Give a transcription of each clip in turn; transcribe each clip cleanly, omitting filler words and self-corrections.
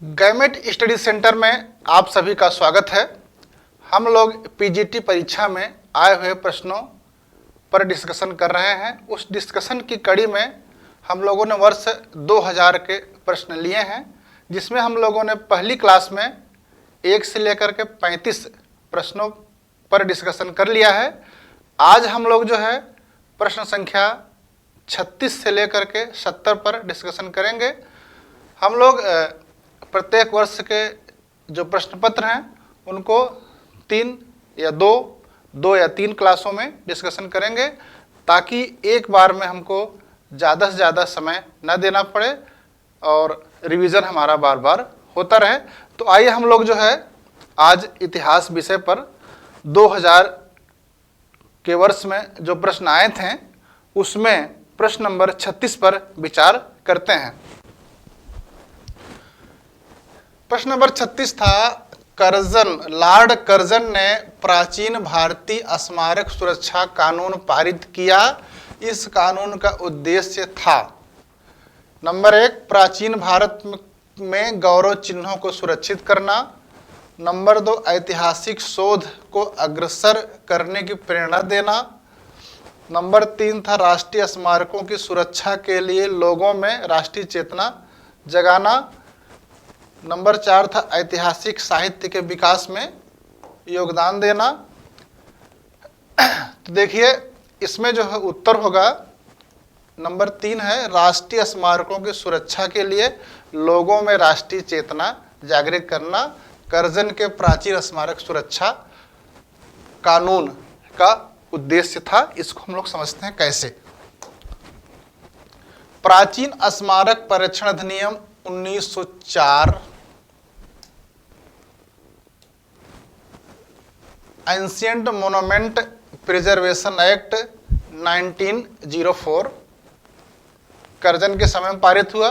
Government study centre में आप सभी का स्वागत है। हम लोग पीजीटी परीक्षा में आए हुए प्रश्नों पर डिस्कशन कर रहे हैं। उस डिस्कशन की कड़ी में हम लोगों ने वर्ष 2000 के प्रश्न लिए हैं, जिसमें हम लोगों ने पहली क्लास में 1 से लेकर के 35 प्रश्नों पर डिस्कशन कर लिया है। आज हम लोग जो है प्रश्न संख्या 36 से लेकर के 70 पर डिस्कशन करेंगे। हम लोग प्रत्येक वर्ष के जो प्रश्न पत्र हैं उनको 3 या 2 या 3 क्लासों में डिस्कशन करेंगे, ताकि एक बार में हमको ज़्यादा से ज़्यादा समय न देना पड़े और रिवीजन हमारा बार बार होता रहे। तो आइए हम लोग जो है आज इतिहास विषय पर 2000 के वर्ष में जो प्रश्न आए थे उसमें प्रश्न नंबर 36 पर विचार करते हैं। प्रश्न नंबर 36 था, लॉर्ड कर्जन ने प्राचीन भारतीय स्मारक सुरक्षा कानून पारित किया। इस कानून का उद्देश्य था नंबर 1, प्राचीन भारत में गौरव चिन्हों को सुरक्षित करना। नंबर 2, ऐतिहासिक शोध को अग्रसर करने की प्रेरणा देना। नंबर 3 था, राष्ट्रीय स्मारकों की सुरक्षा के लिए लोगों में राष्ट्रीय चेतना जगाना। नंबर 4 था, ऐतिहासिक साहित्य के विकास में योगदान देना। तो देखिए इसमें जो है उत्तर होगा नंबर 3 है, राष्ट्रीय स्मारकों की सुरक्षा के लिए लोगों में राष्ट्रीय चेतना जागृत करना। कर्जन के प्राचीन स्मारक सुरक्षा कानून का उद्देश्य था। इसको हम लोग समझते हैं कैसे। प्राचीन स्मारक परिरक्षण अधिनियम 1904, ancient monument preservation act 1904 Curzon के समय में पारित हुआ।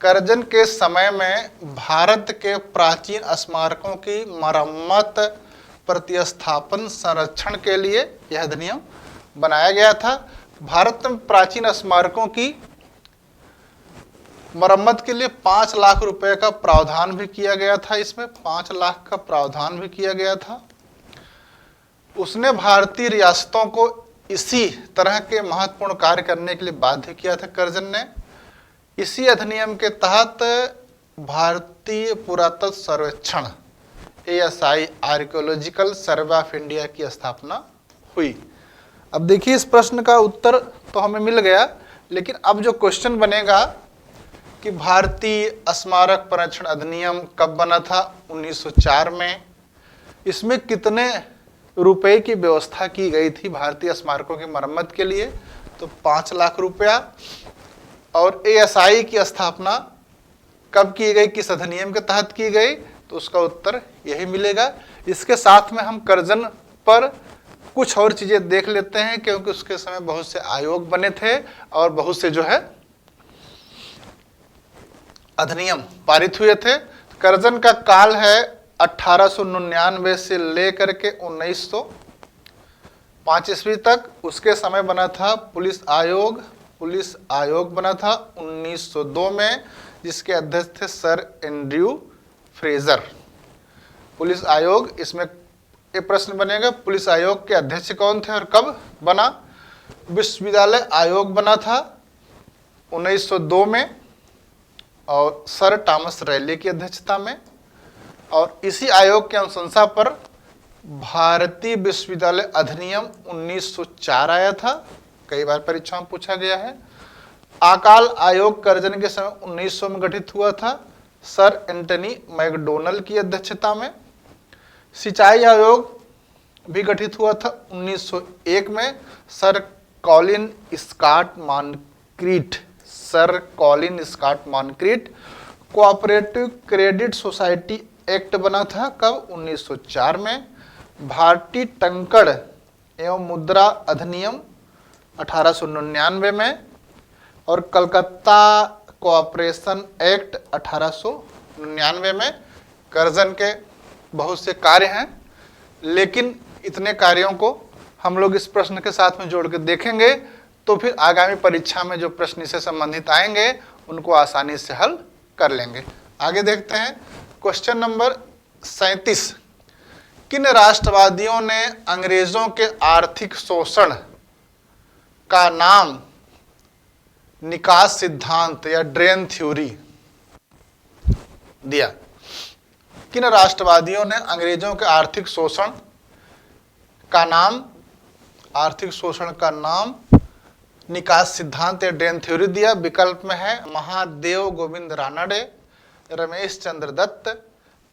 कर्जन के समय में भारत के प्राचीन स्मारकों की मरम्मत, प्रतिस्थापन, संरक्षण के लिए यह अधिनियम बनाया गया था। भारत में प्राचीन स्मारकों की मरम्मत के लिए 5 लाख रुपए का प्रावधान भी किया गया था। इसमें 5 लाख का प्रावधान भी किया गया था। उसने भारतीय रियासतों को इसी तरह के महत्वपूर्ण कार्य करने के लिए बाध्य किया था कर्जन ने। इसी अधिनियम के तहत भारतीय पुरातत्व सर्वेक्षण ASI archaeological survey of India की स्थापना हुई। अब देखिए इस प्रश्न का उत्तर तो हमें मिल गया, लेकिन अब जो क्वेश्चन बनेगा कि भारतीय स्मारक परिरक्षण अधिनियम कब बना था? 1904 में। इसमें कितने रुपए की व्यवस्था की गई थी भारतीय स्मारकों की मरम्मत के लिए? तो 5 लाख रुपया। और ASI की स्थापना कब की गई, किस अधिनियम के तहत की गई? तो उसका उत्तर यही मिलेगा। इसके साथ में हम कर्जन पर कुछ और चीजें देख लेते हैं, क्योंकि उसके समय बहुत से आयोग बने थे और बहुत से जो है अधिनियम पारित हुए थे। कर्जन का काल है 1899 से लेकर के 1905 ईस्वी तक। उसके समय बना था पुलिस आयोग बना था 1902 में, जिसके अध्यक्ष थे सर एंड्रयू फ्रेजर। पुलिस आयोग, इसमें एक प्रश्न बनेगा, पुलिस आयोग के अध्यक्ष कौन थे और कब बना? विश्वविद्यालय आयोग बना था 1902 में और सर थॉमस रैले की अध्यक्षता में। और इसी आयोग की अनुशंसा पर भारतीय विश्वविद्यालय अधिनियम 1904 आया था। कई बार परीक्षा में पूछा गया है। अकाल आयोग कर्जन के समय 1900 में गठित हुआ था, सर एंटनी मैकडोनल की अध्यक्षता में। सिंचाई आयोग भी गठित हुआ था 1901 में, sir Colin Scott Moncrieff. Cooperative credit society act बना था कब? 1904 में। भारतीय टंकड़ एवं मुद्रा अधिनियम 1899 में। और कलकत्ता कोऑपरेशन एक्ट 1899 में। कर्जन के बहुत से कार्य हैं, लेकिन इतने कार्यों को हम लोग इस प्रश्न के साथ में जोड़ के देखेंगे तो फिर आगामी परीक्षा में जो प्रश्न इससे संबंधित आएंगे उनको आसानी से हल कर लेंगे। आगे देखते हैं क्वेश्चन नंबर 37। किन राष्ट्रवादियों ने अंग्रेजों के आर्थिक शोषण का नाम निकास सिद्धांत या ड्रेन थ्योरी दिया? किन राष्ट्रवादियों ने अंग्रेजों के आर्थिक शोषण का नाम निकास सिद्धांत या ड्रेन थ्योरी दिया? विकल्प में है महादेव गोविंद रानडे, रमेश चंद्र दत्त,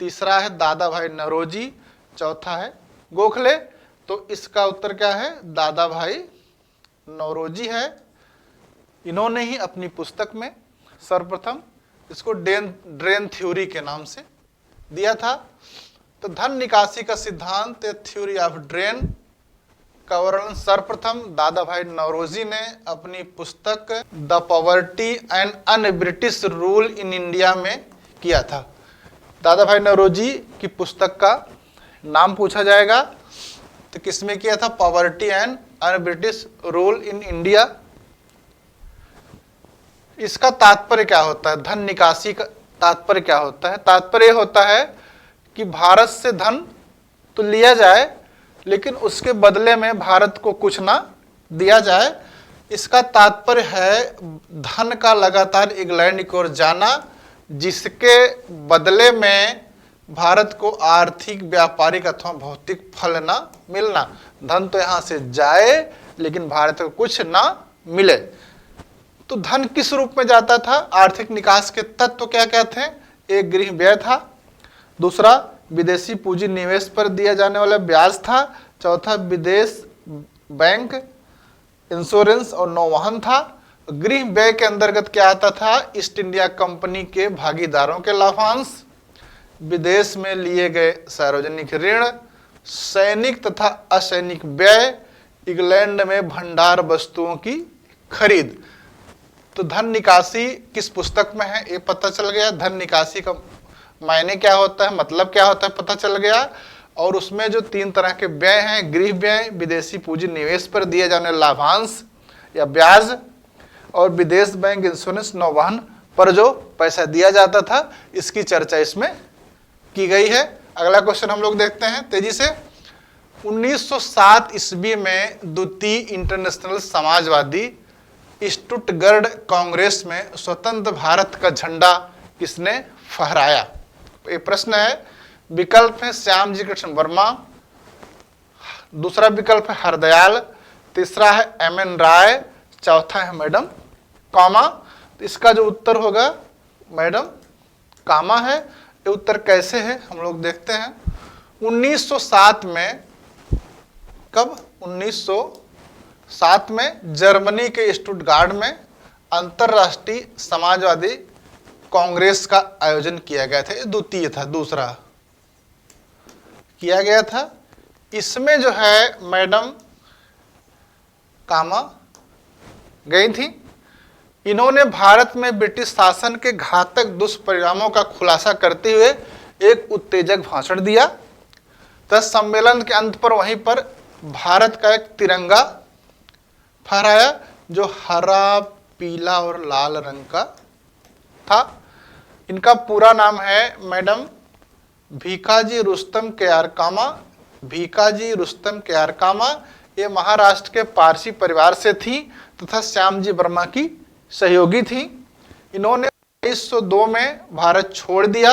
तीसरा है दादा भाई नौरोजी, चौथा है गोखले। तो इसका उत्तर क्या है? दादा भाई नौरोजी है। इन्होंने ही अपनी पुस्तक में सर्वप्रथम इसको ड्रेन थ्योरी के नाम से दिया था। तो धन निकासी का सिद्धांत थ्योरी ऑफ ड्रेन का वर्णन सर्वप्रथम दादा भाई नौरोजी ने अपनी पुस्तक the poverty and un British rule in India में किया था। दादा भाई नौरोजी की पुस्तक का नाम पूछा जाएगा तो किसमें किया था? Poverty and un British rule in India. इसका तात्पर्य क्या होता है? धन निकासी का तात्पर्य क्या होता है? तात्पर्य होता है कि भारत से धन तो लिया जाए लेकिन उसके बदले में भारत को कुछ ना दिया जाए। इसका तात्पर्य है धन का लगातार इंग्लैंड की ओर जाना, जिसके बदले में भारत को आर्थिक, व्यापारिक अथवा भौतिक फल ना मिलना। धन तो यहाँ से जाए लेकिन भारत को कुछ ना मिले। तो धन किस रूप में जाता था? आर्थिक निकास के तत्व क्या क्या थे? एक गृह व्यय था, दूसरा विदेशी पूंजी निवेश पर दिया जाने वाला ब्याज था, चौथा विदेश बैंक, इंश्योरेंस और नौवहन था। गृह व्यय के अंतर्गत क्या आता था? ईस्ट इंडिया कंपनी के भागीदारों के लाभांश, विदेश में लिए गए सार्वजनिक ऋण, सैनिक तथा असैनिक व्यय, इंग्लैंड में भंडार वस्तुओं की खरीद। तो धन निकासी किस पुस्तक में है ये पता चल गया। धन निकासी का मायने क्या होता है, मतलब क्या होता है पता चल गया। और उसमें जो 3 तरह के व्यय हैं, गृह व्यय, विदेशी पूंजी निवेश पर दिए जाने लाभांश या ब्याज, और विदेश बैंक, इंश्योरेंस, नौवहन पर जो पैसा दिया जाता था, इसकी चर्चा इसमें की गई है। अगला क्वेश्चन हम लोग देखते हैं तेजी से। 1907 ईस्वी में द्वितीय इंटरनेशनल समाजवादी स्टुटगर्ड कांग्रेस में स्वतंत्र भारत का झंडा किसने फहराया? ये प्रश्न है। विकल्प है श्याम जी कृष्ण वर्मा, दूसरा विकल्प है हरदयाल, तीसरा है एम.एन. राय, चौथा है मैडम कामा। तो इसका जो उत्तर होगा मैडम कामा है। ये उत्तर कैसे है हम लोग देखते हैं। 1907 में, कब? 1907 में जर्मनी के स्टुटगार्ड में अंतरराष्ट्रीय समाजवादी कांग्रेस का आयोजन किया गया था। ये द्वितीय था, दूसरा किया गया था। इसमें जो है मैडम कामा गई थी। इन्होंने भारत में ब्रिटिश शासन के घातक दुष्परिणामों का खुलासा करते हुए एक उत्तेजक भाषण दिया। तब सम्मेलन के अंत पर वहीं पर भारत का एक तिरंगा फहराया जो हरा, पीला और लाल रंग का था। इनका पूरा नाम है मैडम भीकाजी रुस्तम केआर कामा। भीकाजी रुस्तम केआर कामा ये महाराष्ट्र के पारसी परिवार से थी तथा श्यामजी वर्मा की सहयोगी थी। इन्होंने 1902 में भारत छोड़ दिया।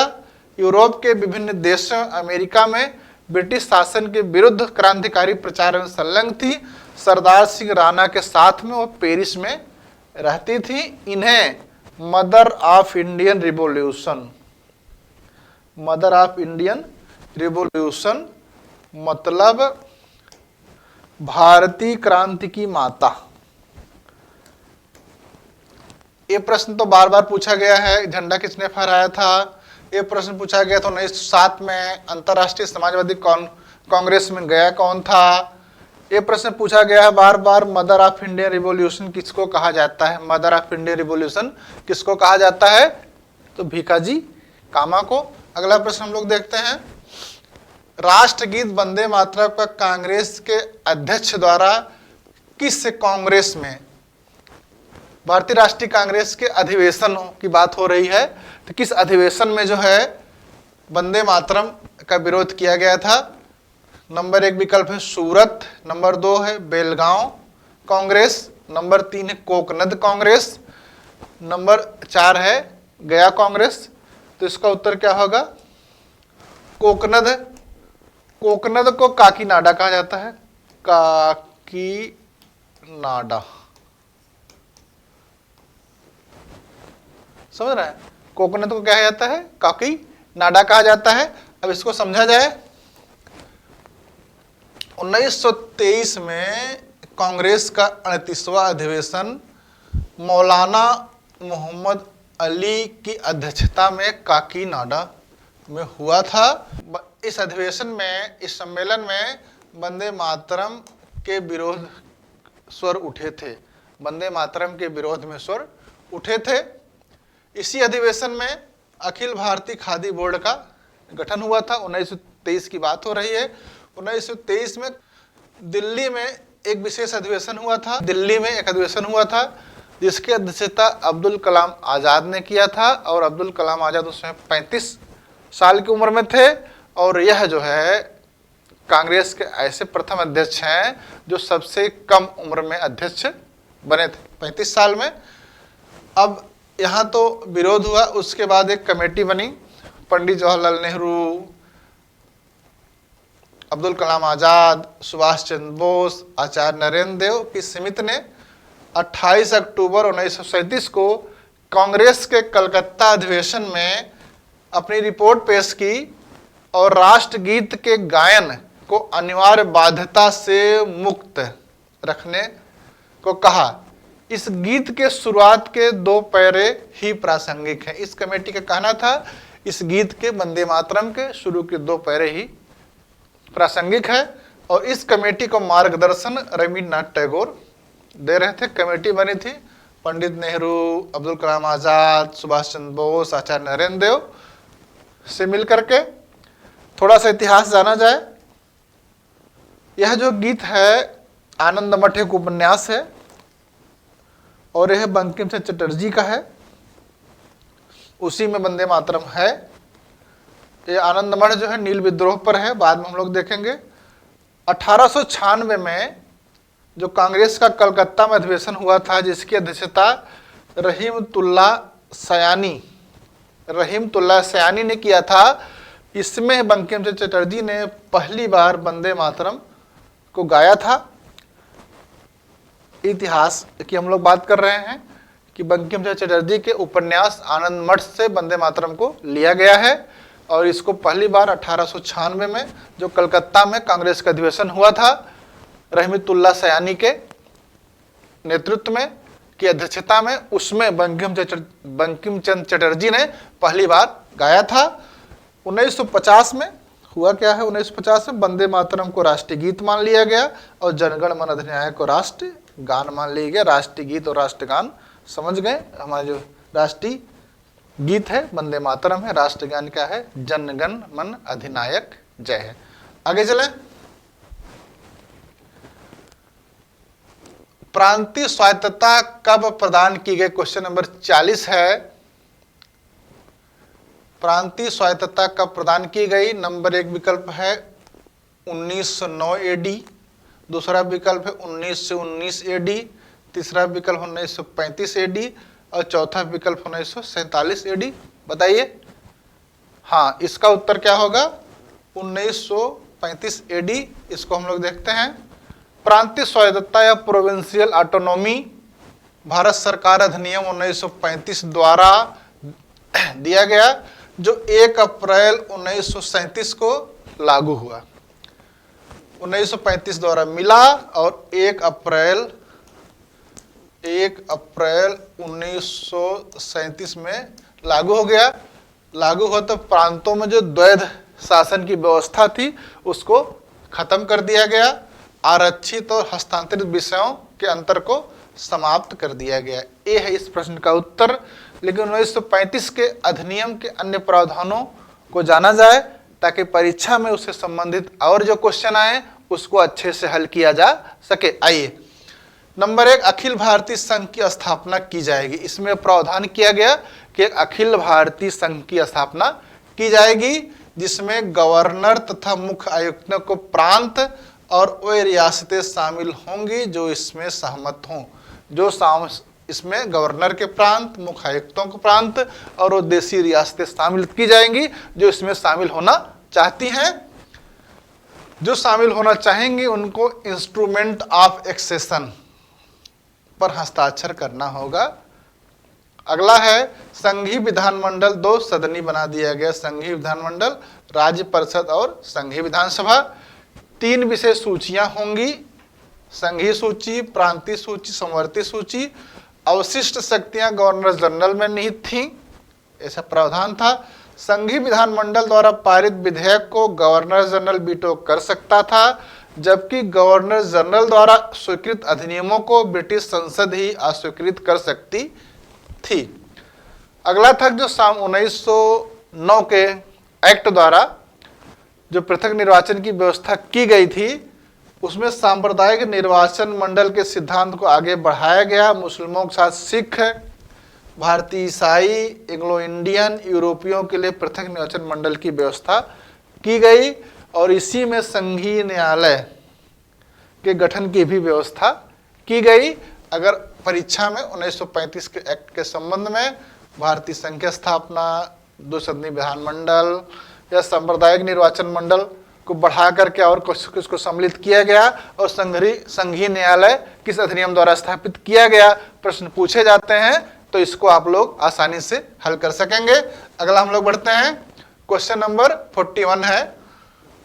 यूरोप के विभिन्न देशों, अमेरिका में ब्रिटिश शासन के विरुद्ध क्रांतिकारी प्रचार में संलग्न थी। सरदार सिंह राणा के साथ में वो पेरिस में रहती थी। इन्हें mother of Indian revolution, mother of Indian revolution मतलब भारतीय क्रांति की माता। ये प्रश्न तो बार बार पूछा गया है, झंडा किसने फहराया था। ये प्रश्न पूछा गया था 1907 में अंतरराष्ट्रीय समाजवादी कांग्रेस में गया कौन था। ये प्रश्न पूछा गया है बार बार, मदर ऑफ इंडियन रिवॉल्यूशन किसको कहा जाता है। मदर ऑफ इंडियन रिवॉल्यूशन किसको कहा जाता है? तो भीकाजी कामा को। अगला प्रश्न हम लोग देखते हैं। राष्ट्रगीत वंदे मातरम का कांग्रेस के अध्यक्ष द्वारा किस कांग्रेस में भारतीय राष्ट्रीय कांग्रेस के अधिवेशन की बात हो रही है। तो किस अधिवेशन में जो है वंदे मातरम का विरोध किया गया था? नंबर 1 विकल्प है सूरत, नंबर 2 है बेलगांव कांग्रेस, नंबर 3 है कोकनद कांग्रेस, नंबर 4 है गया कांग्रेस। तो इसका उत्तर क्या होगा? कोकनद। कोकनद को काकीनाडा कहा जाता है, काकीनाडा, समझ रहा है? कोकनद को क्या कहा जाता है? काकीनाडा कहा जाता है। अब इसको समझा जाए। 1923 में कांग्रेस का 38वां अधिवेशन मौलाना मोहम्मद अली की अध्यक्षता में काकीनाडा में हुआ था। इस अधिवेशन में, इस सम्मेलन में वंदे मातरम के विरोध स्वर उठे थे, वंदे मातरम के विरोध में स्वर उठे थे। इसी अधिवेशन में अखिल भारतीय खादी बोर्ड का गठन हुआ था। 1923 की बात हो रही है। 1923 में दिल्ली में एक विशेष अधिवेशन हुआ था। दिल्ली में एक अधिवेशन हुआ था जिसकी अध्यक्षता अब्दुल कलाम आज़ाद ने किया था, और अब्दुल कलाम आज़ाद उसमें 35 साल की उम्र में थे। और यह जो है कांग्रेस के ऐसे प्रथम अध्यक्ष हैं जो सबसे कम उम्र में अध्यक्ष बने थे, 35 साल में। अब यहाँ तो विरोध हुआ, उसके बाद एक कमेटी बनी। पंडित जवाहरलाल नेहरू, अब्दुल कलाम आज़ाद, सुभाष चंद्र बोस, आचार्य नरेंद्र देव की समिति ने 28 अक्टूबर 1937 को कांग्रेस के कलकत्ता अधिवेशन में अपनी रिपोर्ट पेश की और राष्ट्रगीत के गायन को अनिवार्य बाध्यता से मुक्त रखने को कहा। इस गीत के शुरुआत के 2 पैरे ही प्रासंगिक हैं। इस कमेटी का कहना था इस गीत के, वंदे मातरम के शुरू के 2 पैरे ही प्रासंगिक है। और इस कमेटी को मार्गदर्शन रविन्द्रनाथ टैगोर दे रहे थे। कमेटी बनी थी पंडित नेहरू, अब्दुल कलाम आज़ाद, सुभाष चंद्र बोस, आचार्य नरेंद्र देव से मिलकर के। थोड़ा सा इतिहास जाना जाए। यह जो गीत है आनंद मठ एक उपन्यास है और यह बंकिम चंद्र चटर्जी का है, उसी में वंदे मातरम है। ये आनंद मठ जो है नील विद्रोह पर है, बाद में हम लोग देखेंगे। 1896 में जो कांग्रेस का कलकत्ता में अधिवेशन हुआ था जिसकी अध्यक्षता रहीमतुल्लाह सयानी ने किया था, इसमें बंकिम चंद्र चटर्जी ने पहली बार वंदे मातरम को गाया था। इतिहास की हम लोग बात कर रहे हैं कि बंकिम चंद्र चटर्जी के उपन्यास आनंद मठ से वंदे मातरम को लिया गया है और इसको पहली बार 1896 में जो कलकत्ता में कांग्रेस का अधिवेशन हुआ था रहमतुल्लाह सयानी के नेतृत्व में की अध्यक्षता में, उसमें बंकिम चंद्र चटर्जी ने पहली बार गाया था। 1950 में हुआ क्या है? 1950 में वंदे मातरम को राष्ट्रीय गीत मान लिया गया और जनगण मन अधिनायक को राष्ट्रीय गान मान लिया गया। राष्ट्रीय गीत और राष्ट्रगान समझ गए। हमारा जो राष्ट्रीय गीत है वंदे मातरम है, राष्ट्रगान क्या है? जनगण मन अधिनायक जय है। आगे चले। प्रांतीय स्वायत्तता कब प्रदान की गई? क्वेश्चन नंबर 40 है। प्रांतीय स्वायत्तता कब प्रदान की गई? नंबर 1 विकल्प है 1909 एडी, दूसरा विकल्प है 1919 एडी, तीसरा विकल्प 1935 एडी और चौथा विकल्प 1947 एडी। बताइए। हाँ, इसका उत्तर क्या होगा? 1935 एडी। इसको हम लोग देखते हैं। प्रांतीय स्वायत्तता या प्रोविंशियल ऑटोनॉमी भारत सरकार अधिनियम 1935 द्वारा दिया गया जो 1 अप्रैल 1937 को लागू हुआ। 1935 द्वारा मिला और 1 अप्रैल 1937 में लागू हो गया। लागू हुआ तो प्रांतों में जो द्वैध शासन की व्यवस्था थी उसको खत्म कर दिया गया। आरक्षित और हस्तांतरित विषयों के अंतर को समाप्त कर दिया गया। ये है इस प्रश्न का उत्तर। लेकिन 1935 के अधिनियम के अन्य प्रावधानों को जाना जाए ताकि परीक्षा में उससे संबंधित और जो क्वेश्चन आए उसको अच्छे से हल किया जा सके। आइए नंबर 1, अखिल भारतीय संघ की स्थापना की जाएगी। इसमें प्रावधान किया गया कि एक अखिल भारतीय संघ की स्थापना की जाएगी जिसमें गवर्नर तथा मुख्य आयुक्तों को प्रांत और वे रियासतें शामिल होंगी जो इसमें सहमत हों। इसमें गवर्नर के प्रांत, मुख्य आयुक्तों के प्रांत और वो देशी रियासतें शामिल की जाएंगी जो इसमें शामिल होना चाहती हैं। जो शामिल होना चाहेंगे उनको इंस्ट्रूमेंट ऑफ एक्सेशन पर हस्ताक्षर करना होगा। अगला है संघीय विधानमंडल 2 सदनी बना दिया गया। संघीय विधानमंडल, राज्य परिषद और संघीय विधानसभा। 3 विशेष सूचियां होंगी, संघीय सूची, प्रांतीय सूची, संवर्ती सूची। अवशिष्ट शक्तियां गवर्नर जनरल में निहित थीं, ऐसा प्रावधान था। संघीय विधानमंडल द्वारा पारित विधेयक को गवर्नर जनरल वीटो कर सकता था, जबकि गवर्नर जनरल द्वारा स्वीकृत अधिनियमों को ब्रिटिश संसद ही अस्वीकृत कर सकती थी। अगला था जो 1909 के एक्ट द्वारा जो पृथक निर्वाचन की व्यवस्था की गई थी, उसमें सांप्रदायिक निर्वाचन मंडल के सिद्धांत को आगे बढ़ाया गया। मुस्लिमों के साथ सिख, भारतीय ईसाई, एंग्लो इंडियन, यूरोपियों के लिए पृथक निर्वाचन मंडल की व्यवस्था की गई और इसी में संघीय न्यायालय के गठन की भी व्यवस्था की गई। अगर परीक्षा में 1935 के एक्ट के संबंध में भारतीय संघ की स्थापना, 2 सदनी विधानमंडल या सांप्रदायिक निर्वाचन मंडल को बढ़ा करके और कुछ को सम्मिलित किया गया और संघीय न्यायालय किस अधिनियम द्वारा स्थापित किया गया, प्रश्न पूछे जाते हैं तो इसको आप लोग आसानी से हल कर सकेंगे। अगला हम लोग बढ़ते हैं, क्वेश्चन नंबर 41 है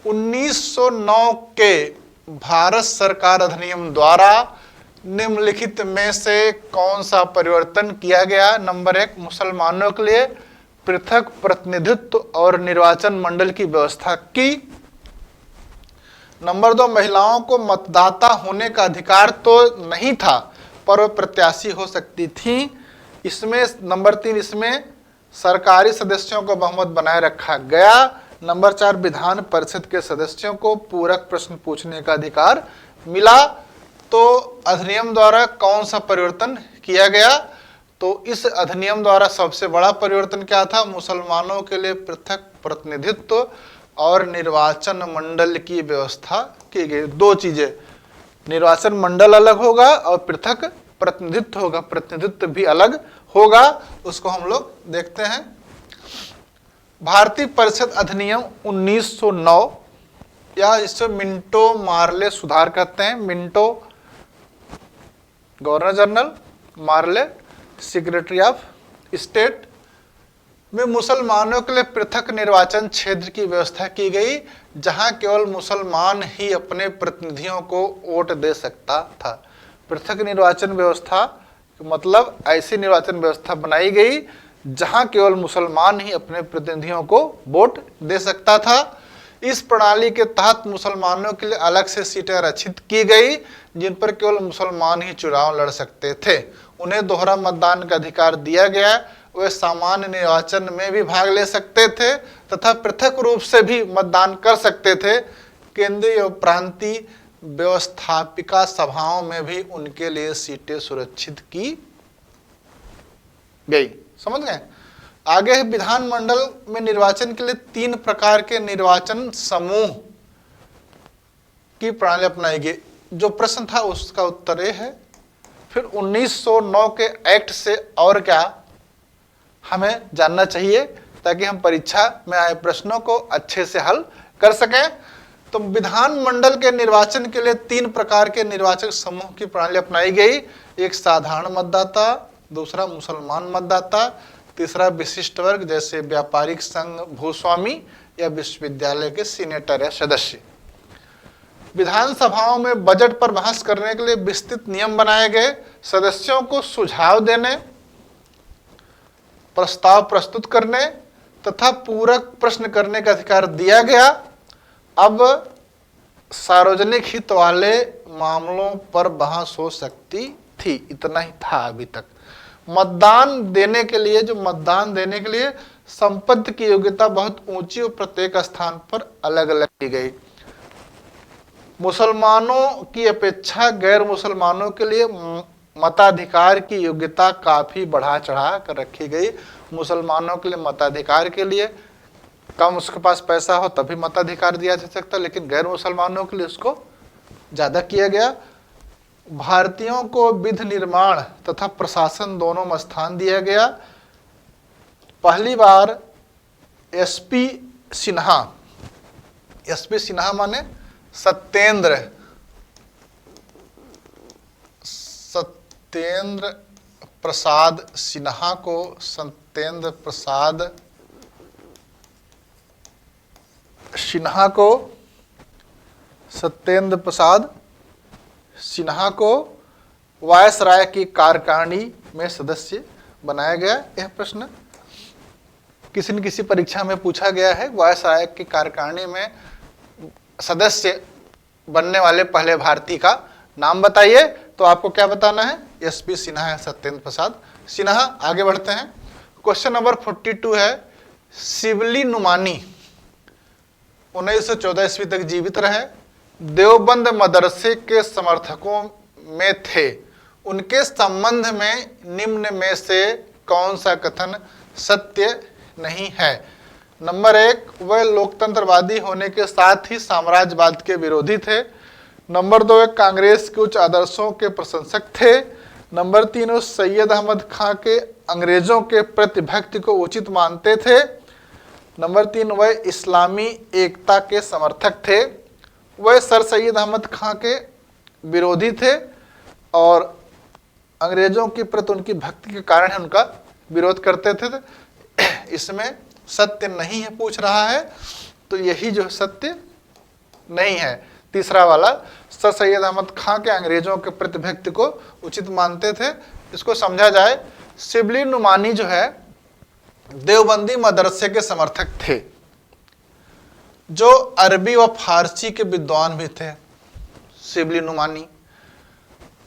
1909 के भारत सरकार अधिनियम द्वारा निम्नलिखित में से कौन सा परिवर्तन किया गया। नंबर 1, मुसलमानों के लिए पृथक प्रतिनिधित्व और निर्वाचन मंडल की व्यवस्था की। नंबर 2, महिलाओं को मतदाता होने का अधिकार तो नहीं था पर वह प्रत्याशी हो सकती थी। इसमें नंबर 3, इसमें सरकारी सदस्यों को बहुमत बनाए रखा गया। नंबर 4, विधान परिषद के सदस्यों को पूरक प्रश्न पूछने का अधिकार मिला। तो अधिनियम द्वारा कौन सा परिवर्तन किया गया, तो इस अधिनियम द्वारा सबसे बड़ा परिवर्तन क्या था, मुसलमानों के लिए पृथक प्रतिनिधित्व और निर्वाचन मंडल की व्यवस्था की गई। 2 चीजें, निर्वाचन मंडल अलग होगा और पृथक प्रतिनिधित्व होगा, प्रतिनिधित्व भी अलग होगा। उसको हम लोग देखते हैं। भारतीय परिषद अधिनियम 1909 या इससे मिंटो मार्ले सुधार कहते हैं। Minto governor general, Morley secretary of state में मुसलमानों के लिए पृथक निर्वाचन क्षेत्र की व्यवस्था की गई जहां केवल मुसलमान ही अपने प्रतिनिधियों को वोट दे सकता था। पृथक निर्वाचन व्यवस्था मतलब ऐसी निर्वाचन व्यवस्था बनाई गई जहां केवल मुसलमान ही अपने प्रतिनिधियों को वोट दे सकता था। इस प्रणाली के तहत मुसलमानों के लिए अलग से सीटें आरक्षित की गई जिन पर केवल मुसलमान ही चुनाव लड़ सकते थे। उन्हें दोहरा मतदान का अधिकार दिया गया। वे सामान्य निर्वाचन में भी भाग ले सकते थे तथा पृथक रूप से भी मतदान कर सकते थे। केंद्रीय और प्रांतीय व्यवस्थापिका सभाओं में भी उनके लिए सीटें सुरक्षित की गई। समझ गए। आगे विधानमंडल में निर्वाचन के लिए 3 प्रकार के निर्वाचन समूह की प्रणाली अपनाई गई। जो प्रश्न था उसका उत्तर ये है। फिर 1909 के एक्ट से और क्या हमें जानना चाहिए ताकि हम परीक्षा में आए प्रश्नों को अच्छे से हल कर सकें। तो विधानमंडल के निर्वाचन के लिए 3 प्रकार के निर्वाचक समूह की प्रणाली अपनाई गई। एक साधारण मतदाता, दूसरा मुसलमान मतदाता, तीसरा विशिष्ट वर्ग जैसे व्यापारिक संघ, भूस्वामी या विश्वविद्यालय के सीनेटर या सदस्य। विधानसभाओं में बजट पर बहस करने के लिए विस्तृत नियम बनाए गए। सदस्यों को सुझाव देने, प्रस्ताव प्रस्तुत करने तथा पूरक प्रश्न करने का अधिकार दिया गया। अब सार्वजनिक हित वाले मामलों पर बहस हो सकती थी, इतना ही था अभी तक। मतदान देने के लिए संपत्ति की योग्यता बहुत ऊंची और प्रत्येक स्थान पर अलग अलग की गई। मुसलमानों की अपेक्षा गैर मुसलमानों के लिए मताधिकार की योग्यता काफी बढ़ा चढ़ा कर रखी गई। मुसलमानों के लिए मताधिकार के लिए कम उसके पास पैसा हो तभी मताधिकार दिया जा सकता, लेकिन गैर मुसलमानों के लिए उसको ज्यादा किया गया। भारतीयों को विधि निर्माण तथा प्रशासन दोनों में स्थान दिया गया। पहली बार एसपी सिन्हा, एसपी सिन्हा माने सत्येंद्र प्रसाद सिन्हा को, सत्येंद्र प्रसाद सिन्हा को, सत्येंद्र प्रसाद सिन्हा को वायसराय की कार्यकारिणी में सदस्य बनाया गया। यह प्रश्न किसी न किसी परीक्षा में पूछा गया है। वायसराय की कार्यकारिणी में सदस्य बनने वाले पहले भारतीय का नाम बताइए, तो आपको क्या बताना है? एसपी सिन्हा है, सत्येंद्र प्रसाद सिन्हा। आगे बढ़ते हैं। क्वेश्चन नंबर 42 है, शिबली नुमानी 1914 ईस्वी तक जीवित रहे, देवबंद मदरसे के समर्थकों में थे। उनके संबंध में निम्न में से कौन सा कथन सत्य नहीं है? नंबर 1, वह लोकतंत्रवादी होने के साथ ही साम्राज्यवाद के विरोधी थे। नंबर 2, वे कांग्रेस के उच्च आदर्शों के प्रशंसक थे। नंबर 3, वो सैयद अहमद खां के अंग्रेजों के प्रति भक्ति को उचित मानते थे। नंबर 3, वह इस्लामी एकता के समर्थक थे। वह सर सैयद अहमद खां के विरोधी थे और अंग्रेजों के प्रति उनकी भक्ति के कारण उनका विरोध करते थे। इसमें सत्य नहीं है पूछ रहा है, तो यही जो सत्य नहीं है, तीसरा वाला, सर सैयद अहमद खां के अंग्रेजों के प्रति भक्ति को उचित मानते थे। इसको समझा जाए, शिबली नुमानी जो है देवबंदी मदरसे के समर्थक थे, जो अरबी व फारसी के विद्वान भी थे। शिबली नुमानी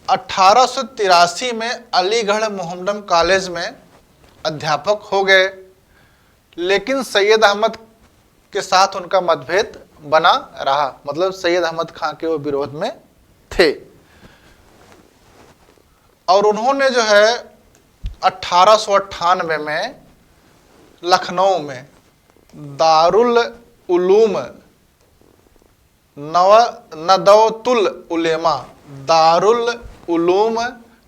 1883 में अलीगढ़ मोहम्मदन कॉलेज में अध्यापक हो गए, लेकिन सैयद अहमद के साथ उनका मतभेद बना रहा, मतलब सैयद अहमद खां के वो विरोध में थे। और उन्होंने जो है 1898 में लखनऊ में दारुल उलूम नदौतुल उलेमा, दारुल उलूम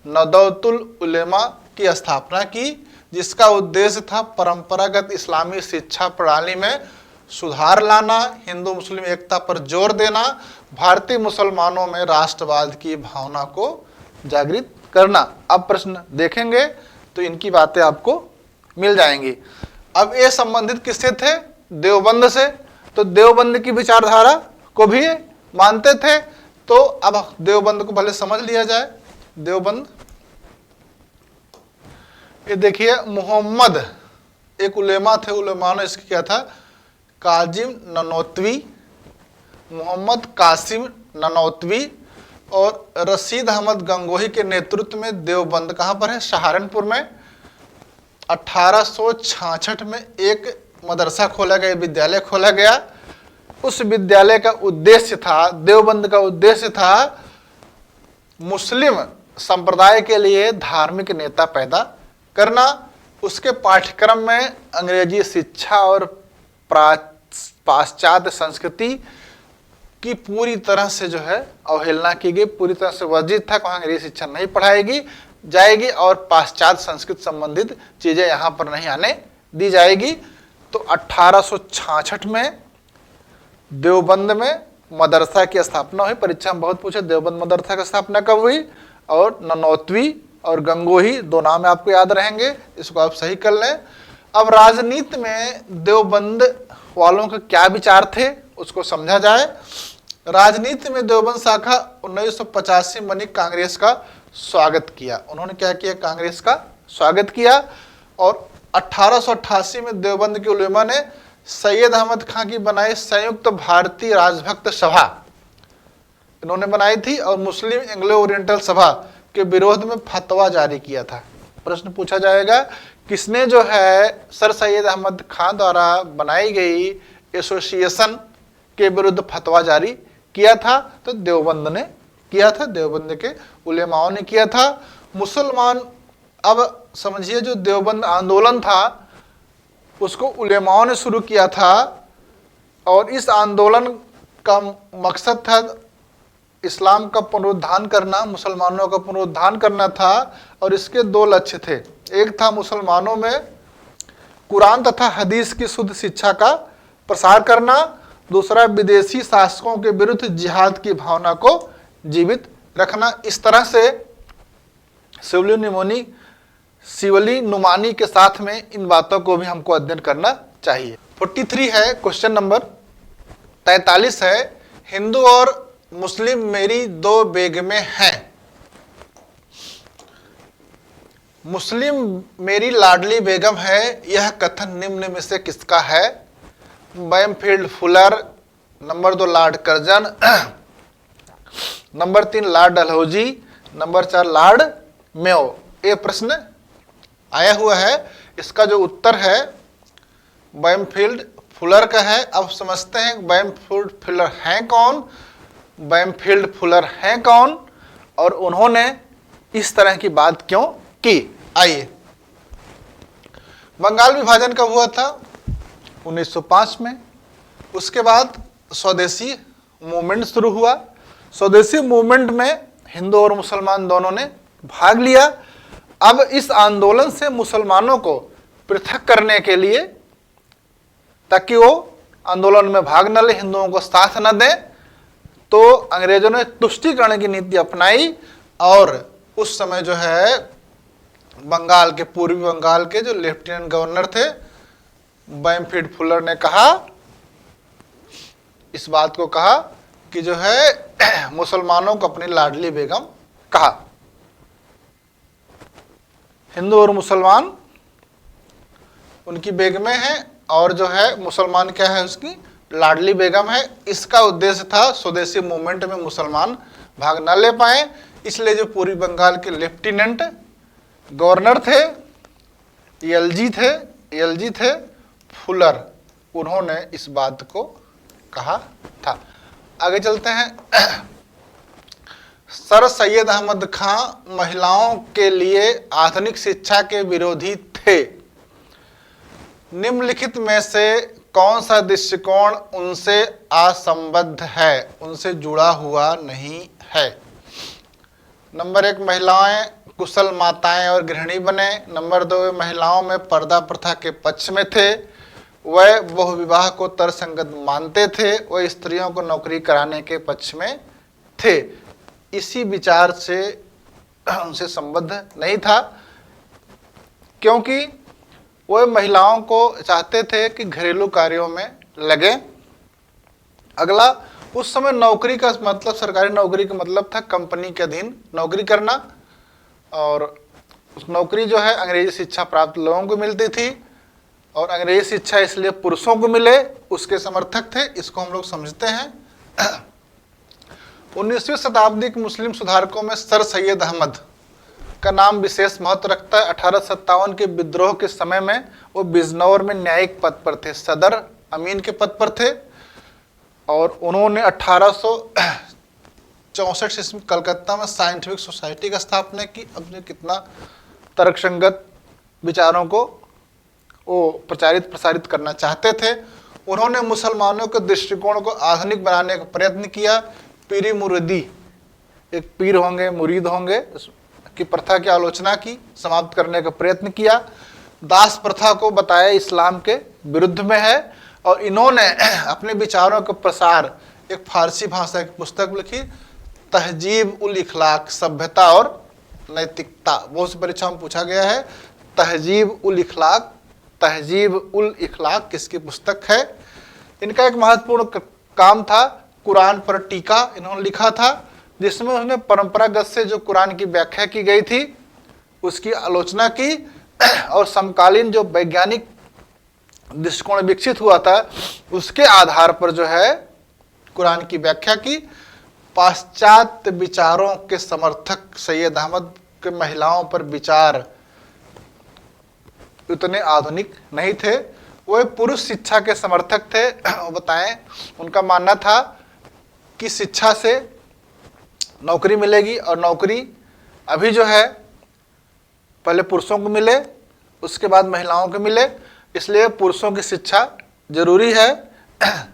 नदौतुल उलेमा की स्थापना की, जिसका उद्देश्य था परंपरागत इस्लामी शिक्षा प्रणाली में सुधार लाना, हिंदू मुस्लिम एकता पर जोर देना, भारतीय मुसलमानों में राष्ट्रवाद की भावना को जागृत करना। अब प्रश्न देखेंगे तो इनकी बातें आपको मिल जाएंगी। अब ये संबंधित किससे थे? देवबंद से। तो देवबंद की विचारधारा को भी मानते थे। तो अब देवबंद को भले समझ लिया जाए। देवबंद, ये देखिए, मोहम्मद एक उलेमा थे, उलेमा ने इसकी क्या था, काजिम ननौतवी, मोहम्मद कासिम ननौतवी और रशीद अहमद गंगोही के नेतृत्व में देवबंद कहाँ पर है? सहारनपुर में 1866 में एक मदरसा खोला गया, विद्यालय खोला गया। उस विद्यालय का उद्देश्य था, देवबंद का उद्देश्य था, मुस्लिम संप्रदाय के लिए धार्मिक नेता पैदा करना। उसके पाठ्यक्रम में अंग्रेजी शिक्षा और पाश्चात्य संस्कृति की पूरी तरह से जो है अवहेलना की गई, पूरी तरह से वर्जित था कि वहाँ अंग्रेजी शिक्षा नहीं पढ़ाएगी जाएगी और पाश्चात्य संस्कृति संबंधित चीजें यहाँ पर नहीं आने दी जाएगी। तो 1866 में देवबंद में मदरसा की स्थापना हुई। परीक्षा में बहुत पूछे देवबंद मदरसा की स्थापना कब हुई, और ननौतवी और गंगोही दो नाम आपको याद रहेंगे, इसको आप सही कर लें। अब राजनीति में देवबंद वालों के क्या विचार थे उसको समझा जाए। राजनीति में देवबंद शाखा 1985 बनी, कांग्रेस का स्वागत किया। उन्होंने क्या किया? कांग्रेस का स्वागत किया। और 1888 में देवबंद के उलेमा ने सैयद अहमद खां की बनाई संयुक्त भारतीय राजभक्त सभा इन्होंने बनाई थी, और मुस्लिम एंग्लो ओरिएंटल सभा के विरोध में फतवा जारी किया था। प्रश्न पूछा जाएगा, किसने जो है सर सैयद अहमद खां द्वारा बनाई गई एसोसिएशन के विरुद्ध फतवा जारी किया था? तो देवबंद ने किया था, देवबंद के उलेमाओं ने किया था। मुसलमान, अब समझिए जो देवबंद आंदोलन था उसको उलेमाओं ने शुरू किया था, और इस आंदोलन का मकसद था इस्लाम का पुनरुद्धार करना, मुसलमानों का पुनरुद्धार करना था। और इसके दो लक्ष्य थे। एक था मुसलमानों में कुरान तथा हदीस की शुद्ध शिक्षा का प्रसार करना, दूसरा विदेशी शासकों के विरुद्ध जिहाद की भावना को जीवित रखना। इस तरह से शिवली नुमानी के साथ में इन बातों को भी हमको अध्ययन करना चाहिए। 43 है क्वेश्चन नंबर 43 है, हिंदू और मुस्लिम मेरी दो बेगमें हैं, मुस्लिम मेरी लाडली बेगम है, यह कथन निम्न में से किसका है? Bampfylde Fuller, number 2 Lord Curzon, number 3 Lord Dalhousie, number 4 Lord Mayo. ये प्रश्न आया हुआ है। इसका जो उत्तर है बैमफील्ड फुलर का है। अब समझते हैं बैमफील्ड फुलर हैं कौन, बैमफील्ड फुलर हैं कौन, और उन्होंने इस तरह की बात क्यों की। आइए, बंगाल विभाजन कब हुआ था? 1905 में। उसके बाद स्वदेशी मूवमेंट शुरू हुआ। स्वदेशी मूवमेंट में हिंदू और मुसलमान दोनों ने भाग लिया। अब इस आंदोलन से मुसलमानों को पृथक करने के लिए, ताकि वो आंदोलन में भाग न ले, हिंदुओं को साथ न दें, तो अंग्रेजों ने तुष्टीकरण की नीति अपनाई। और उस समय जो है बंगाल के, पूर्वी बंगाल के जो लेफ्टिनेंट गवर्नर थे बैमफील्ड फुलर ने कहा, इस बात को कहा कि जो है मुसलमानों को अपनी लाडली बेगम कहा। हिंदू और मुसलमान उनकी बेगमें हैं, और जो है मुसलमान क्या है, उसकी लाडली बेगम है। इसका उद्देश्य था स्वदेशी मूवमेंट में मुसलमान भाग न ले पाए, इसलिए जो पूर्वी बंगाल के लेफ्टिनेंट गवर्नर थे एलजी थे फुलर, उन्होंने इस बात को कहा था। आगे चलते हैं। सर सैयद अहमद खां महिलाओं के लिए आधुनिक शिक्षा के विरोधी थे। निम्नलिखित में से कौन सा दृष्टिकोण उनसे असंबद्ध है, उनसे जुड़ा हुआ नहीं है? नंबर 1, महिलाएं कुशल माताएं और गृहिणी बने। नंबर 2, महिलाओं में पर्दा प्रथा के पक्ष में थे, वह बहुविवाह को तर्कसंगत मानते थे, वह स्त्रियों को नौकरी कराने के पक्ष में थे। इसी विचार से उनसे संबद्ध नहीं था, क्योंकि वह महिलाओं को चाहते थे कि घरेलू कार्यों में लगे। अगला, उस समय नौकरी का मतलब, सरकारी नौकरी का मतलब था कंपनी के अधीन नौकरी करना, और उस नौकरी जो है अंग्रेजी शिक्षा प्राप्त लोगों को मिलती थी, और अंग्रेजी शिक्षा इसलिए पुरुषों को मिले, उसके समर्थक थे। इसको हम लोग समझते हैं। 19वीं शताब्दी के मुस्लिम सुधारकों में सर सैयद अहमद का नाम विशेष महत्व रखता है। 1857 के विद्रोह के समय में वो बिजनौर में न्यायिक पद पर थे, सदर अमीन के पद पर थे, और उन्होंने 1864 ईस्वी कलकत्ता में साइंटिफिक सोसाइटी का स्थापना की। अपने कितना तर्कसंगत विचारों को वो प्रचारित प्रसारित करना चाहते थे। उन्होंने मुसलमानों के दृष्टिकोण को आधुनिक बनाने का प्रयत्न किया। पीरी मुरीदी, एक पीर होंगे, मुरीद होंगे, की प्रथा की आलोचना की, समाप्त करने का प्रयत्न किया। दास प्रथा को बताया इस्लाम के विरुद्ध में है, और इन्होंने अपने विचारों का प्रसार एक फारसी भाषा की पुस्तक लिखी, तहजीब उल इखलाक, सभ्यता और नैतिकता। बहुत सी परीक्षाओं में पूछा गया है। तहजीब उल इखलाक, तहजीब उल इखलाक किसकी पुस्तक है? इनका एक महत्वपूर्ण काम था कुरान पर टीका इन्होंने लिखा था, जिसमें उन्होंने परंपरागत से जो कुरान की व्याख्या की गई थी उसकी आलोचना की, और समकालीन जो वैज्ञानिक दृष्टिकोण विकसित हुआ था उसके आधार पर जो है कुरान की व्याख्या की। पाश्चात्य विचारों के समर्थक सैयद अहमद के महिलाओं पर विचार उतने आधुनिक नहीं थे, वह पुरुष शिक्षा के समर्थक थे। वो बताएं, उनका मानना था की शिक्षा से नौकरी मिलेगी, और नौकरी अभी जो है पहले पुरुषों को मिले, उसके बाद महिलाओं को मिले, इसलिए पुरुषों की शिक्षा जरूरी है।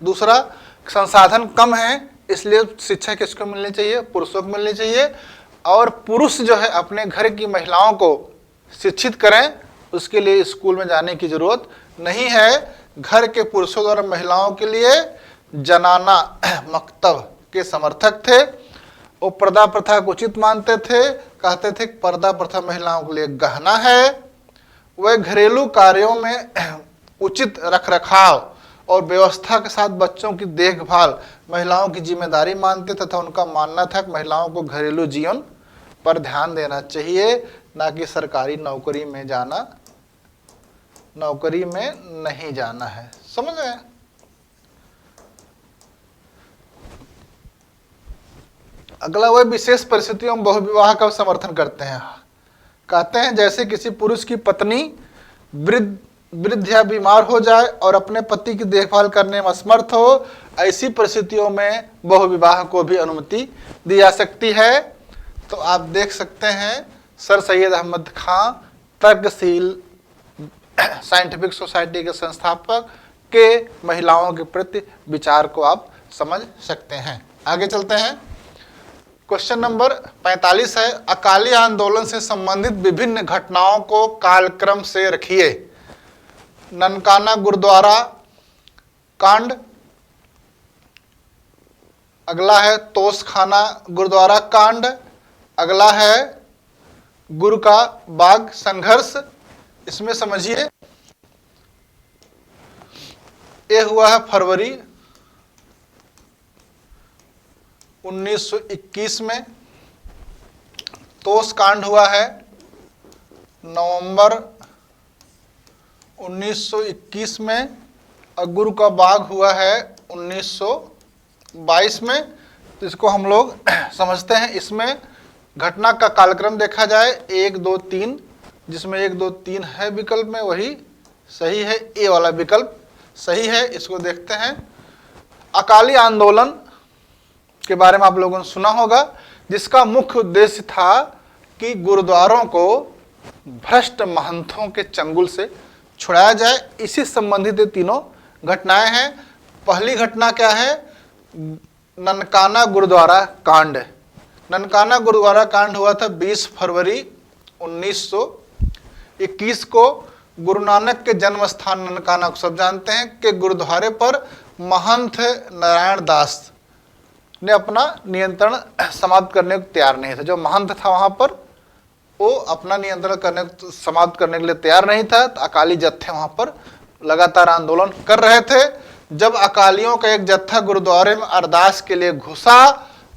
दूसरा, संसाधन कम है, इसलिए शिक्षा किसको मिलनी चाहिए? पुरुषों को मिलनी चाहिए। और पुरुष जो है अपने घर की महिलाओं को शिक्षित करें, उसके लिए स्कूल में जाने की जरूरत नहीं है। घर के पुरुषों द्वारा महिलाओं के लिए जनाना मकतब के समर्थक थे। वो पर्दा प्रथा को उचित मानते थे, कहते थे कि पर्दा प्रथा महिलाओं के लिए गहना है। वह घरेलू कार्यों में उचित रखरखाव और व्यवस्था के साथ बच्चों की देखभाल महिलाओं की जिम्मेदारी मानते तथा उनका मानना था कि महिलाओं को घरेलू जीवन पर ध्यान देना चाहिए, ना कि सरकारी नौकरी में जाना, नौकरी में नहीं जाना है। समझ गए? अगला, वह विशेष परिस्थितियों में बहुविवाह का समर्थन करते हैं। कहते हैं जैसे किसी पुरुष की पत्नी वृद्ध या बीमार हो जाए और अपने पति की देखभाल करने में असमर्थ हो, ऐसी परिस्थितियों में बहुविवाह को भी अनुमति दी जा सकती है। तो आप देख सकते हैं सर सैयद अहमद खां तर्कशील साइंटिफिक सोसाइटी के संस्थापक के महिलाओं के प्रति विचार को आप समझ सकते हैं। आगे चलते हैं। क्वेश्चन नंबर 45 है, अकाली आंदोलन से संबंधित विभिन्न घटनाओं को कालक्रम से रखिए। ननकाना गुरुद्वारा कांड, अगला है तोशखाना गुरुद्वारा कांड, अगला है गुरु का बाग संघर्ष। इसमें समझिए, ये हुआ है फरवरी 1921 में, तोश कांड हुआ है नवंबर 1921 में, और गुरु का बाग हुआ है 1922 में। तो इसको हम लोग समझते हैं। इसमें घटना का कालक्रम देखा जाए 1 2 3, जिसमें 1 2 3 है विकल्प में, वही सही है, ए वाला विकल्प सही है। इसको देखते हैं। अकाली आंदोलन के बारे में आप लोगों ने सुना होगा, जिसका मुख्य उद्देश्य था कि गुरुद्वारों को भ्रष्ट महंतों के चंगुल से छुड़ाया जाए। इसी संबंधित ये तीनों घटनाएं हैं। पहली घटना क्या है? ननकाना गुरुद्वारा कांड। ननकाना गुरुद्वारा कांड हुआ था 20 फरवरी 1921 को। गुरु नानक के जन्म स्थान ननकाना को सब जानते हैं कि गुरुद्वारे पर महंत नारायण दास ने अपना नियंत्रण समाप्त करने को तैयार नहीं था। जो महंत था वहां पर, वो अपना नियंत्रण समाप्त करने के लिए तैयार नहीं था। तो अकाली जत्थे वहां पर लगातार आंदोलन कर रहे थे। जब अकालियों का एक जत्था गुरुद्वारे में अरदास के लिए घुसा,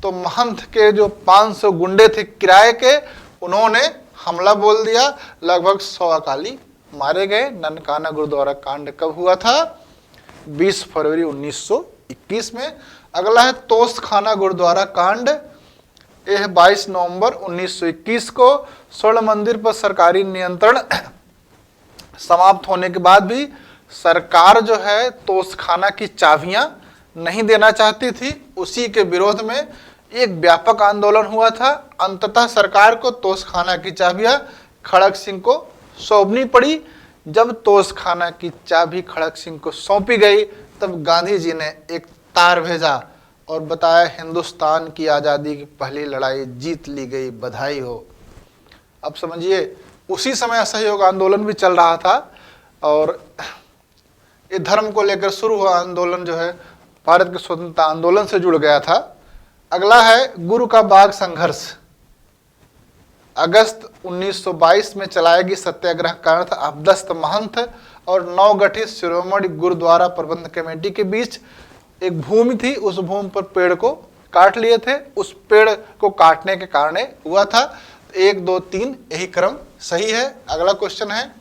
तो महंत के जो 500 गुंडे थे किराए के, उन्होंने हमला बोल दिया। लगभग 100 अकाली मारे गए। ननकाना गुरुद्वारा कांड कब हुआ था? 20 फरवरी 1921 में। अगला है तोशखाना गुरुद्वारा कांड। यह 22 नवंबर 1921 को। स्वर्ण मंदिर पर सरकारी नियंत्रण समाप्त होने के बाद भी सरकार जो है तोशखाना की चाबियां नहीं देना चाहती थी। उसी के विरोध में एक व्यापक आंदोलन हुआ था। अंततः सरकार को तोशखाना की चाबियां खड़क सिंह को सौंपनी पड़ी। जब तोशखाना की चाबी खड़क सिंह को सौंपी गई, तब गांधी जी ने एक तार भेजा और बताया, हिंदुस्तान की आज़ादी की पहली लड़ाई जीत ली गई, बधाई हो। अब समझिए, उसी समय असहयोग आंदोलन भी चल रहा था, और ये धर्म को लेकर शुरू हुआ आंदोलन जो है भारत के स्वतंत्रता आंदोलन से जुड़ गया था। अगला है गुरु का बाग संघर्ष। अगस्त 1922 में चलाएगी सत्याग्रह कारण था अपदस्थ महंत और नवगठित शिरोमणि गुरुद्वारा प्रबंध कमेटी के बीच एक भूमि थी। उस भूमि पर पेड़ को काट लिए थे। उस पेड़ को काटने के कारण हुआ था। 1 2 3 यही क्रम सही है। अगला क्वेश्चन है,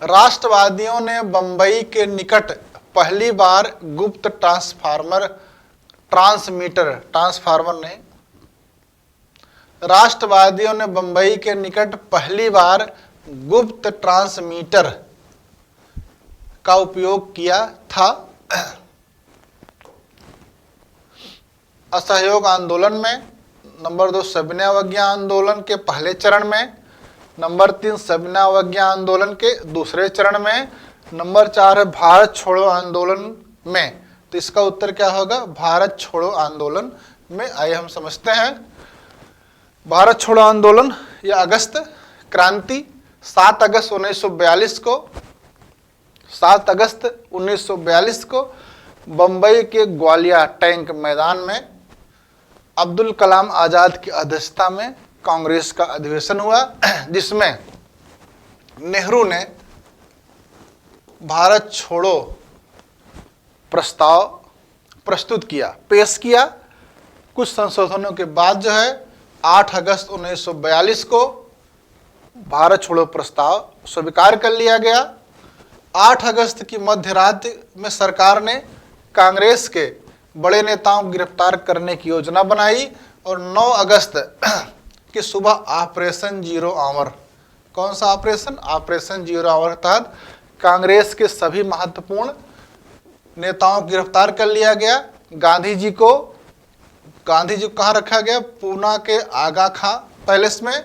राष्ट्रवादियों ने बंबई के निकट पहली बार गुप्त राष्ट्रवादियों ने बंबई के निकट पहली बार गुप्त ट्रांसमीटर का उपयोग किया था। असहयोग आंदोलन में, नंबर 2 सविनय अवज्ञा आंदोलन के पहले चरण में, नंबर 3 सविनय अवज्ञा आंदोलन के दूसरे चरण में, नंबर 4 है भारत छोड़ो आंदोलन में। तो इसका उत्तर क्या होगा? भारत छोड़ो आंदोलन में। आइए हम समझते हैं। भारत छोड़ो आंदोलन या अगस्त क्रांति 7 अगस्त 1942 को 7 अगस्त 1942 को बंबई के ग्वालियर टैंक मैदान में अब्दुल कलाम आजाद की अध्यक्षता में कांग्रेस का अधिवेशन हुआ, जिसमें नेहरू ने भारत छोड़ो प्रस्ताव प्रस्तुत किया, पेश किया। कुछ संशोधनों के बाद जो है 8 अगस्त 1942 को भारत छोड़ो प्रस्ताव स्वीकार कर लिया गया। 8 अगस्त की मध्य रात में सरकार ने कांग्रेस के बड़े नेताओं को गिरफ्तार करने की योजना बनाई और 9 अगस्त की सुबह ऑपरेशन जीरो आवर, कौन सा ऑपरेशन? ऑपरेशन जीरो आवर के तहत कांग्रेस के सभी महत्वपूर्ण नेताओं को गिरफ्तार कर लिया गया। गांधी जी को कहाँ रखा गया? पूना के आगा खां पैलेस में,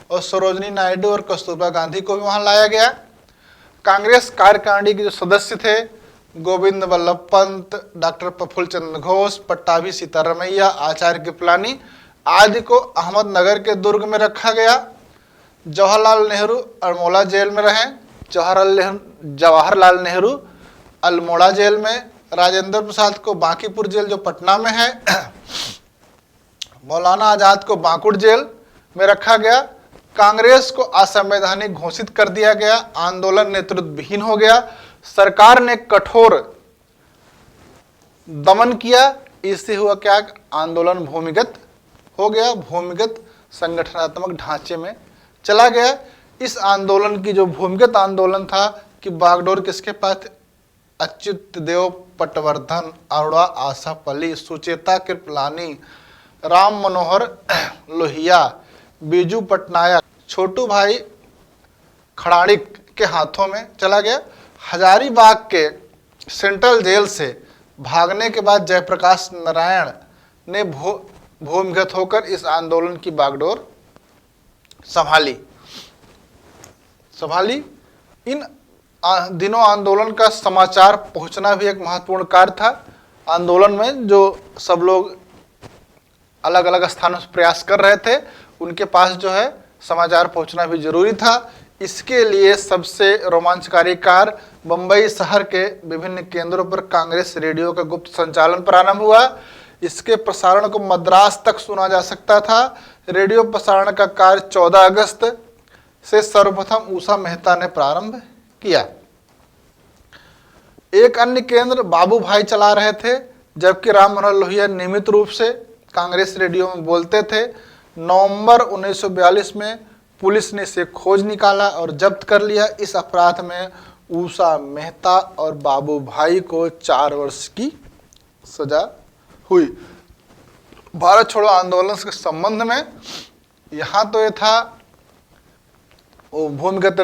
और सरोजनी नायडू और कस्तूरबा गांधी को भी वहां लाया गया। कांग्रेस कार्यकारिणी के जो सदस्य थे, गोविंद वल्लभ पंत, डॉक्टर प्रफुल्ल चंद्र घोष, पट्टाभी सीतारमैया, आचार्य कृपलानी आदि को अहमदनगर के दुर्ग में रखा गया। जवाहरलाल नेहरू अल्मोड़ा जेल में रहे। जवाहरलाल नेहरू अल्मोड़ा जेल में, राजेंद्र प्रसाद को बांकीपुर जेल जो पटना में है, मौलाना आजाद को बांकुड़ जेल में रखा गया। कांग्रेस को असंवैधानिक घोषित कर दिया गया। आंदोलन नेतृत्व विहीन हो गया। सरकार ने कठोर दमन किया। इससे हुआ क्या? आंदोलन भूमिगत हो गया, भूमिगत संगठनात्मक ढांचे में चला गया। इस आंदोलन की जो भूमिगत आंदोलन था कि बागडोर किसके पास थे? अच्युत देव पटवर्धन, अरोड़ा आशापल्ली, सुचेता कृपलानी, राम मनोहर लोहिया, बीजू पटनायक, छोटू भाई खड़ाड़िक के हाथों में चला गया। हजारीबाग के सेंट्रल जेल से भागने के बाद जयप्रकाश नारायण ने भूमिगत होकर इस आंदोलन की बागडोर संभाली। इन दिनों आंदोलन का समाचार पहुंचना भी एक महत्वपूर्ण कार्य था। आंदोलन में जो सब लोग अलग अलग स्थानों से प्रयास कर रहे थे, उनके पास जो है समाचार पहुंचना भी जरूरी था। इसके लिए सबसे रोमांचकारी कार्य बंबई शहर के विभिन्न केंद्रों पर कांग्रेस रेडियो का गुप्त संचालन प्रारंभ हुआ। इसके प्रसारण को मद्रास तक सुना जा सकता था। रेडियो प्रसारण का कार्य 14 अगस्त से सर्वप्रथम उषा मेहता ने प्रारंभ किया। एक अन्य केंद्र बाबू भाई चला रहे थे, जबकि राम मनोहर लोहिया नियमित रूप से कांग्रेस रेडियो में बोलते थे। नवंबर 1942 में पुलिस ने इसे खोज निकाला और जब्त कर लिया। इस अपराध में उषा मेहता और बाबू भाई को 4 वर्ष की सजा हुई। भारत छोड़ो आंदोलन के संबंध में यहाँ तो ये था वो भूमिगत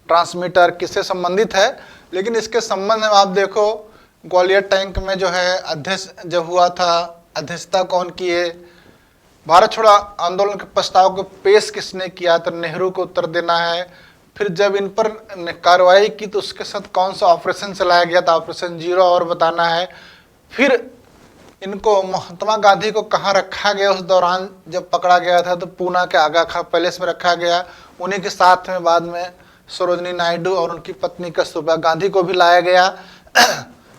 ट्रांसमीटर किससे संबंधित है, लेकिन इसके संबंध में आप देखो ग्वालियर टैंक में जो है अध्यक्ष जब हुआ था, अध्यक्षता कौन किए? भारत छोड़ो आंदोलन के प्रस्ताव को पेश किसने किया? तो नेहरू को उत्तर देना है। फिर जब इन पर कार्रवाई की तो उसके साथ कौन सा ऑपरेशन चलाया गया था? ऑपरेशन जीरो और बताना है। फिर इनको महात्मा गांधी को कहाँ रखा गया? उस दौरान जब पकड़ा गया था तो पूना के आगा खां पैलेस में रखा गया। उन्हीं के साथ में बाद में सरोजनी नायडू और उनकी पत्नी कस्तूरबा गांधी को भी लाया गया।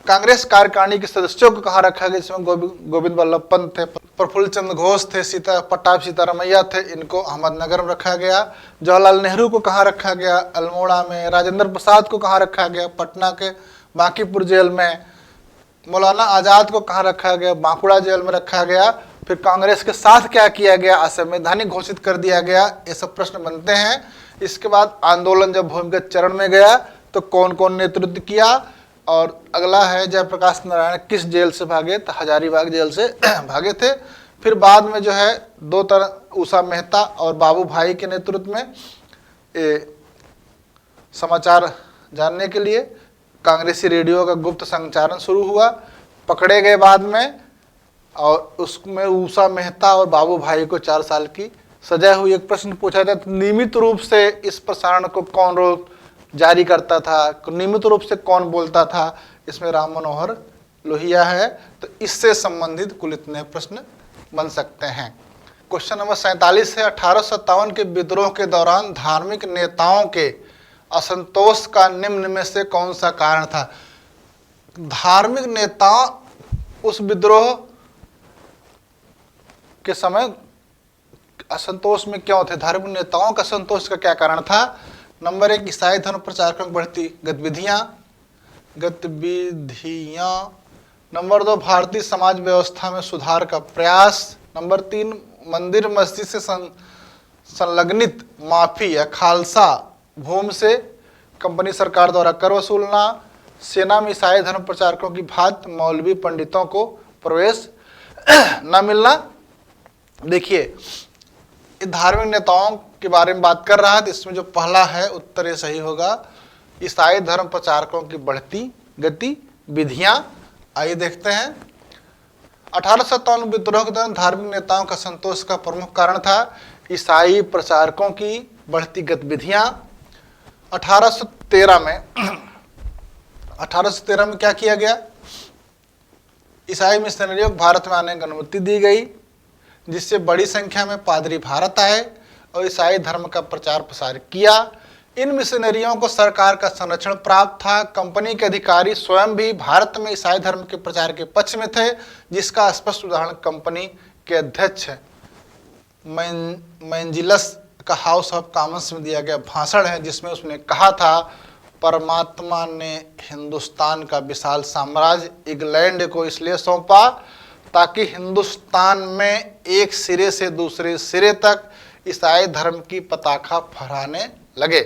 कांग्रेस कार्यकारिणी के सदस्यों को कहाँ रखा गया? जिसमें गोविंद वल्लभ पंत थे, प्रफुल्ल चंद्र घोष थे, पट्टाभी सीतारमैया थे, इनको अहमदनगर में रखा गया। जवाहरलाल नेहरू को कहाँ रखा गया? अल्मोड़ा में। राजेंद्र प्रसाद को कहाँ रखा गया? पटना के बांकीपुर जेल में। मौलाना आजाद को कहाँ रखा गया? बांकुड़ा जेल में रखा गया। फिर कांग्रेस के साथ क्या किया गया? असंवैधानिक घोषित कर दिया गया। ये सब प्रश्न बनते हैं। इसके बाद आंदोलन जब भूमिगत चरण में गया तो कौन कौन नेतृत्व किया? और अगला है जयप्रकाश नारायण किस जेल से भागे? तो हजारीबाग जेल से भागे थे। फिर बाद में जो है 2 तरह, उषा मेहता और बाबू भाई के नेतृत्व में समाचार जानने के लिए कांग्रेसी रेडियो का गुप्त संचारण शुरू हुआ। पकड़े गए बाद में और उसमें उषा मेहता और बाबू भाई को 4 साल की सजा हुई। एक प्रश्न पूछा था, नियमित रूप से इस प्रसारण को कौन रोज जारी करता था, नियमित रूप से कौन बोलता था? इसमें राम मनोहर लोहिया है। तो इससे संबंधित कुल इतने प्रश्न बन सकते हैं। क्वेश्चन नंबर 47 है, 1857 के विद्रोह के दौरान धार्मिक नेताओं के असंतोष का निम्न में से कौन सा कारण था? धार्मिक नेता उस विद्रोह के समय असंतोष में क्यों थे? धार्मिक नेताओं का असंतोष का क्या कारण था? नंबर 1, ईसाई धर्म प्रचारकों की बढ़ती गतिविधियां। नंबर 2, भारतीय समाज व्यवस्था में सुधार का प्रयास। नंबर 3, मंदिर मस्जिद से संलग्नित माफी या खालसा भूमि से कंपनी सरकार द्वारा कर वसूलना। सेना में ईसाई धर्म प्रचारकों की भांति मौलवी पंडितों को प्रवेश न मिलना। देखिए, धार्मिक नेताओं के बारे में बात कर रहा है, तो इसमें जो पहला है उत्तर ये सही होगा, ईसाई धर्म प्रचारकों की बढ़ती गतिविधियां। आइए देखते हैं। 1857 विद्रोह के दौरान धार्मिक नेताओं का संतोष का प्रमुख कारण था ईसाई प्रचारकों की बढ़ती गतिविधियां। 1813 में क्या किया गया? ईसाई मिशनरियों को भारत में आने की अनुमति दी गई, जिससे बड़ी संख्या में पादरी भारत आए और ईसाई धर्म का प्रचार प्रसार किया। इन मिशनरियों को सरकार का संरक्षण प्राप्त था। कंपनी के अधिकारी स्वयं भी भारत में ईसाई धर्म के प्रचार के पक्ष में थे, जिसका स्पष्ट उदाहरण कंपनी के अध्यक्ष मैंजिलस का हाउस ऑफ कॉमन्स में दिया गया भाषण है, जिसमें उसने कहा था, परमात्मा ने हिंदुस्तान का विशाल साम्राज्य इंग्लैंड को इसलिए सौंपा ताकि हिंदुस्तान में एक सिरे से दूसरे सिरे तक ईसाई धर्म की पताका फहराने लगे।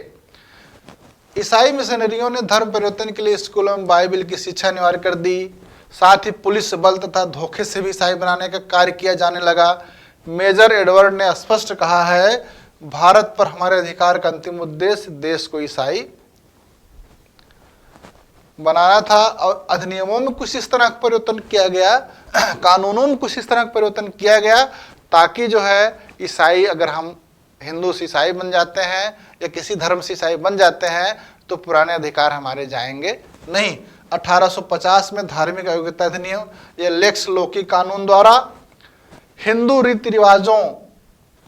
ईसाई मिशनरियों ने धर्म परिवर्तन के लिए स्कूलों में बाइबल की शिक्षा अनिवार्य कर दी। साथ ही पुलिस बल तथा धोखे से भी ईसाई बनाने का कार्य किया जाने लगा। मेजर एडवर्ड ने स्पष्ट कहा है, भारत पर हमारे अधिकार का अंतिम उद्देश्य देश को ईसाई बनाना था। और अधिनियमों में कुछ इस तरह का परिवर्तन किया गया, कानूनों में कुछ इस तरह का परिवर्तन किया गया, ताकि जो है ईसाई, अगर हम हिंदू से ईसाई बन जाते हैं या किसी धर्म से ईसाई बन जाते हैं तो पुराने अधिकार हमारे जाएंगे नहीं। 1850 में धार्मिक अयोग्यता अधिनियम या लेक्स लोकी कानून द्वारा हिंदू रीति रिवाजों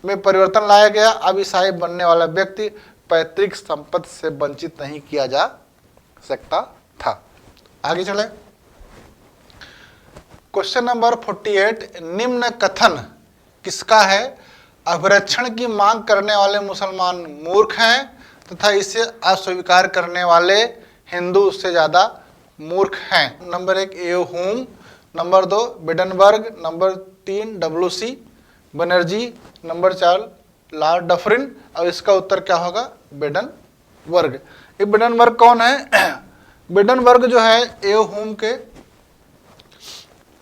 में परिवर्तन लाया गया। अब ईसाई बनने वाला व्यक्ति पैतृक संपत्ति से वंचित नहीं किया जा सकता था। आगे चले। क्वेश्चन नंबर 48, निम्न कथन किसका है? अभिरक्षण की मांग करने वाले मुसलमान मूर्ख हैं तथा इसे अस्वीकार करने वाले हिंदू उससे ज्यादा मूर्ख हैं। Number 1, A Hume. नंबर 2, बिडनबर्ग। Number 3, WC Banerjee. Number 4, Lord Dufferin. और इसका उत्तर क्या होगा? बिडनबर्ग। ये बिडनबर्ग कौन है? बिडनबर्ग जो है ए होम के,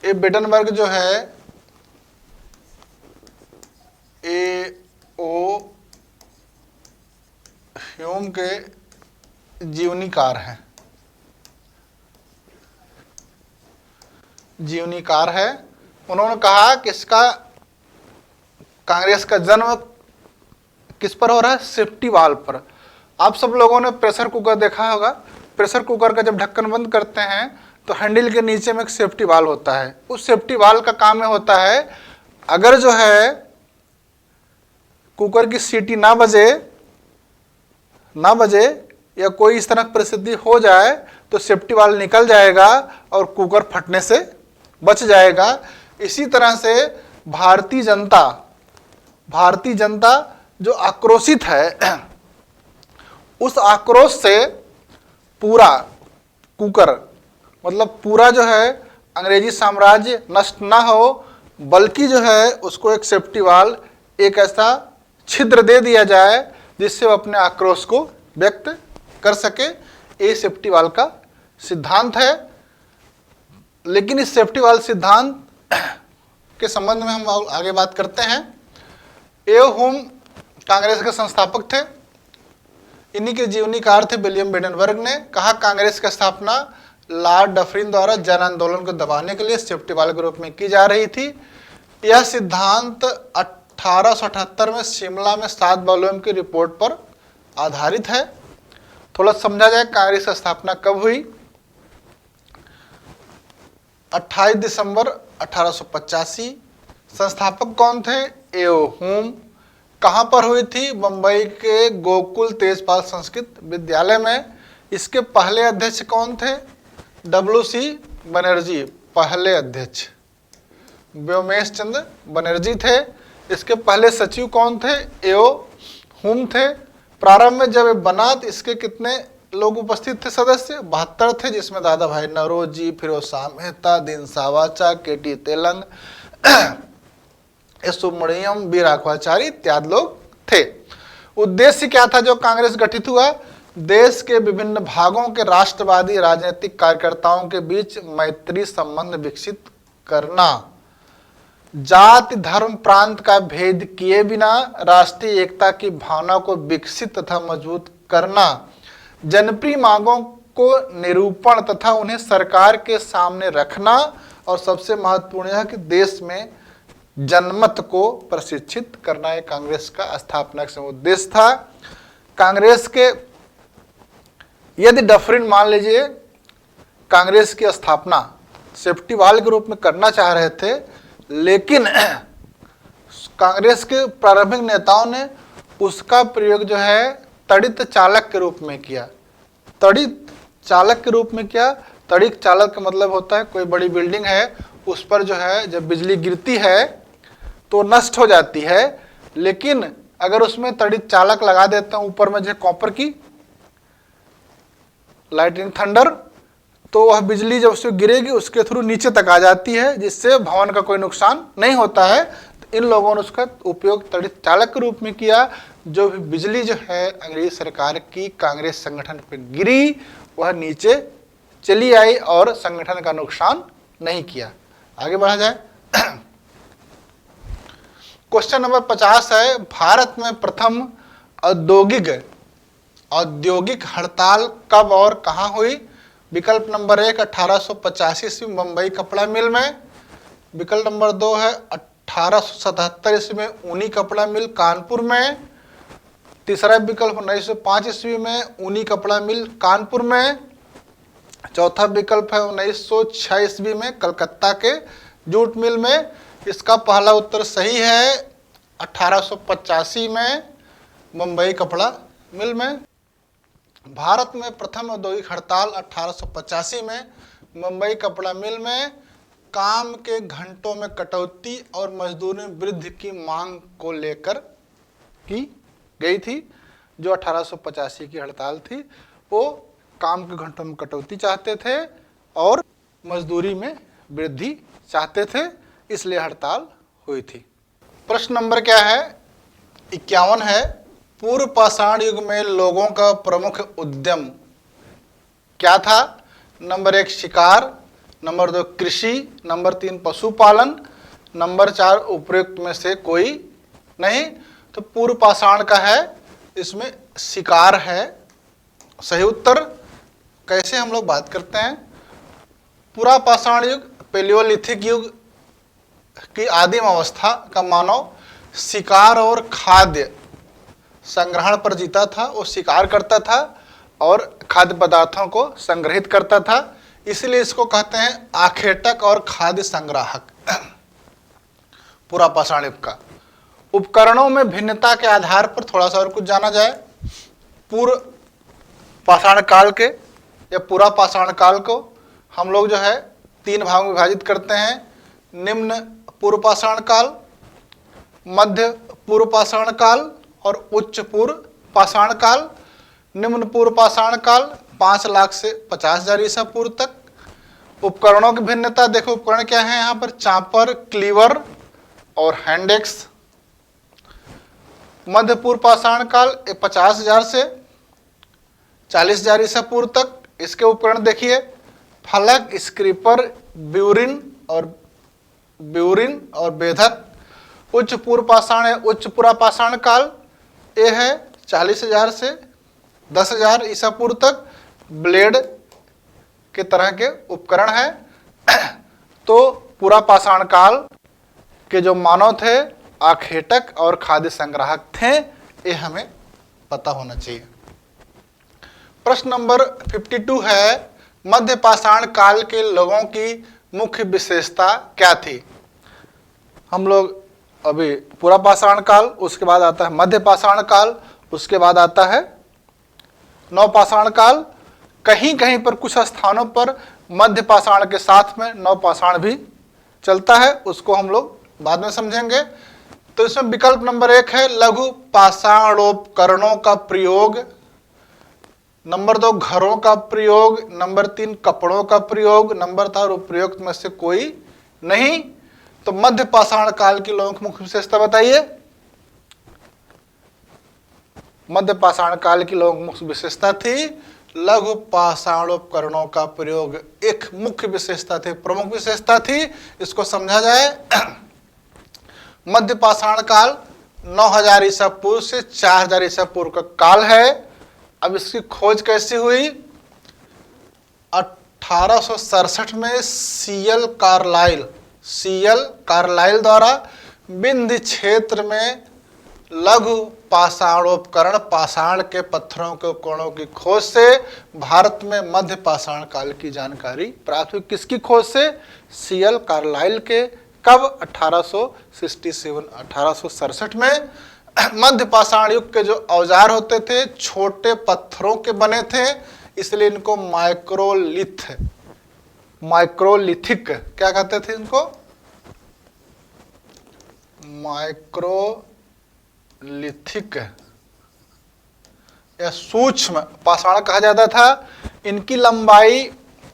ये बिडनबर्ग जो है ए.ओ. ह्यूम के जीवनीकार हैं, जीवनीकार है। उन्होंने कहा कि इसका कांग्रेस का जन्म किस पर हो रहा है? सेफ्टी वाल्व पर। आप सब लोगों ने प्रेशर कुकर देखा होगा। प्रेशर कुकर का जब ढक्कन बंद करते हैं तो हैंडल के नीचे में एक सेफ्टी वाल्व होता है। उस सेफ्टी वाल्व का काम में होता है, अगर जो है कुकर की सीटी ना बजे या कोई इस तरह की परिस्थिति हो जाए तो सेफ्टी वाल्व निकल जाएगा और कुकर फटने से बच जाएगा। इसी तरह से भारतीय जनता जो आक्रोशित है, उस आक्रोश से पूरा कुकर, मतलब पूरा जो है अंग्रेजी साम्राज्य नष्ट ना हो, बल्कि जो है उसको एक सेफ्टी वाल्व, एक ऐसा छिद्र दे दिया जाए जिससे वो अपने आक्रोश को व्यक्त कर सके। ये सेफ्टी वाल्व का सिद्धांत है। लेकिन इस सेफ्टी वाल्व सिद्धांत के संबंध में हम आगे बात करते हैं। ए होम कांग्रेस के संस्थापक थे। इन्हीं के जीवनीकार थे विलियम बिडनबर्ग ने। कहा, कांग्रेस की स्थापना लॉर्ड डफरिन द्वारा जन आंदोलन को दबाने के लिए सेफ्टी वाल के रूप में की जा रही थी। यह सिद्धांत 1878 में शिमला में 7 वॉल्यूम की रिपोर्ट पर आधारित है। थोड़ा समझा जाए कांग्रेस की स्थापना कब हुई। 28 दिसंबर 1885। संस्थापक कौन थे? एओ हुम। कहाँ पर हुई थी? मुंबई के गोकुल तेजपाल संस्कृत विद्यालय में। इसके पहले अध्यक्ष कौन थे? WC बनर्जी पहले अध्यक्ष। व्योमेश चंद्र बनर्जी थे। इसके पहले सचिव कौन थे? एओ हुम थे। प्रारंभ में जब ये बना तो इसके कितने लोग उपस्थित थे? सदस्य 72 थे, जिसमें दादा भाई नौरोजी, फिरोज शाह मेहता, दीन सावाचा, केटी तेलंग, सुब्रमण्यम, वी राघवाचारी इत्यादि लोग थे। उद्देश्य क्या था जो कांग्रेस गठित हुआ? देश के विभिन्न भागों के राष्ट्रवादी राजनीतिक कार्यकर्ताओं के बीच मैत्री संबंध विकसित करना, जाति धर्म प्रांत का भेद किए बिना राष्ट्रीय एकता की भावना को विकसित तथा मजबूत करना, जनप्रिय मांगों को निरूपण तथा उन्हें सरकार के सामने रखना, और सबसे महत्वपूर्ण यह कि देश में जनमत को प्रशिक्षित करना। एक कांग्रेस का स्थापना का उद्देश्य था। कांग्रेस के यदि डफरिन मान लीजिए कांग्रेस की स्थापना सेफ्टी वाल के रूप में करना चाह रहे थे, लेकिन कांग्रेस के प्रारंभिक नेताओं ने उसका प्रयोग जो है तड़ित चालक के रूप में किया। तड़ित चालक के रूप में किया। तड़ित चालक का मतलब होता है कोई बड़ी बिल्डिंग है, उस पर जो है जब बिजली गिरती है तो नष्ट हो जाती है, लेकिन अगर उसमें तड़ित चालक लगा देते हैं ऊपर में जो कॉपर की लाइटनिंग थंडर, तो वह बिजली जब उससे गिरेगी उसके थ्रू नीचे तक आ जाती है, जिससे भवन का कोई नुकसान नहीं होता है। तो इन लोगों ने उसका उपयोग तड़ित चालक के रूप में किया। जो भी बिजली जो है अंग्रेज सरकार की कांग्रेस संगठन पर गिरी, वह नीचे चली आई और संगठन का नुकसान नहीं किया। आगे बढ़ा जाए। क्वेश्चन नंबर 50 है, भारत में प्रथम औद्योगिक हड़ताल कब और कहां हुई? विकल्प नंबर 1 1885 ईस्वी मुंबई कपड़ा मिल में। विकल्प नंबर 2 है 1877 ईस्वी में ऊनी कपड़ा मिल कानपुर में। तीसरा विकल्प 1905 ईस्वी में ऊनी कपड़ा मिल कानपुर में। चौथा विकल्प है 1906 ईस्वी में कलकत्ता के जूट मिल में। इसका पहला उत्तर सही है, 1885 में मुंबई कपड़ा मिल में। भारत में प्रथम औद्योगिक हड़ताल 1885 में मुंबई कपड़ा मिल में काम के घंटों में कटौती और मजदूरी में वृद्धि की मांग को लेकर की गई थी। जो 1885 की हड़ताल थी वो काम के घंटों में कटौती चाहते थे और मजदूरी में वृद्धि चाहते थे, इसलिए हड़ताल हुई थी। प्रश्न नंबर क्या है? 51 है। पूर्व पाषाण युग में लोगों का प्रमुख उद्यम क्या था? नंबर 1 शिकार, नंबर 2 कृषि, नंबर 3 पशुपालन, नंबर 4 उपरोक्त में से कोई नहीं। तो पूर्व पाषाण का है, इसमें शिकार है सही उत्तर। कैसे हम लोग बात करते हैं? पूरा पाषाण युग पेलियोलिथिक युग की आदिम अवस्था का मानव शिकार और खाद्य संग्रहण पर जीता था। वो शिकार करता था और खाद्य पदार्थों को संग्रहित करता था, इसलिए इसको कहते हैं आखेटक और खाद्य संग्राहक। पूरा पाषाण युग का उपकरणों में भिन्नता के आधार पर थोड़ा सा और कुछ जाना जाए। पूर्व पाषाण काल के या पूरा पाषाण काल को हम लोग जो है 3 भागों में विभाजित करते हैं। निम्न पूर्व पाषाण काल, मध्य पूर्व पाषाण काल और उच्च पूर्व पाषाण काल। निम्न पूर्व पाषाण काल 5 लाख से 50,000 ईसा पूर्व तक। उपकरणों की भिन्नता देखो, उपकरण क्या है यहाँ पर? चापर, क्लीवर और हैंडेक्स। मध्य पूर्व पाषाण काल 50,000 से 40,000 ईसा पूर्व तक। इसके उपकरण देखिए, फलक, स्क्रीपर, ब्यूरिन और बेधक। उच्च पूर्व पाषाण है उच्च पूरा पाषाण काल, ये है 40,000 से 10,000 ईसा पूर्व तक। ब्लेड के तरह के उपकरण है। तो पूरा पाषाण काल के जो मानव थे आखेटक और खाद्य संग्राहक थे, ये हमें पता होना चाहिए। प्रश्न नंबर 52 है, मध्य पाषाण काल के लोगों की मुख्य विशेषता क्या थी? हम लोग अभी पूरा पाषाण काल, उसके बाद आता है मध्य पाषाण काल, उसके बाद आता है नव पाषाण काल। कहीं कहीं पर कुछ स्थानों पर मध्य पाषाण के साथ में नव पाषाण भी चलता है, उसको हम लोग बाद में समझेंगे। तो इसमें विकल्प नंबर 1 है लघु पाषाणोपकरणों का प्रयोग, नंबर 2 घरों का प्रयोग, नंबर 3 कपड़ों का प्रयोग, नंबर 4 उपयुक्त में से कोई नहीं। तो मध्य पाषाण काल की लोगों की मुख्य विशेषता बताइए। मध्य पाषाण काल की लोगों की मुख्य विशेषता थी लघु पाषाणोपकरणों का प्रयोग, एक मुख्य विशेषता थी, प्रमुख विशेषता थी। इसको समझा जाए, मध्य पाषाण काल 9000 ईसा पूर्व से 4000 ईसा पूर्व का काल है। अब इसकी खोज कैसे हुई? 1867 में सीएल कार्लाइल द्वारा विंध्य क्षेत्र में लघु पाषाणोपकरण, पाषाण के पत्थरों के उपकरणों की खोज से भारत में मध्य पाषाण काल की जानकारी प्राप्त हुई। किसकी खोज से? सीएल कार्लाइल के। कब? 1867 में। मध्य पाषाण युग के जो औजार होते थे छोटे पत्थरों के बने थे, इसलिए इनको माइक्रोलिथिक क्या कहते थे? इनको माइक्रोलिथिक या सूक्ष्म पाषाण कहा जाता था। इनकी लंबाई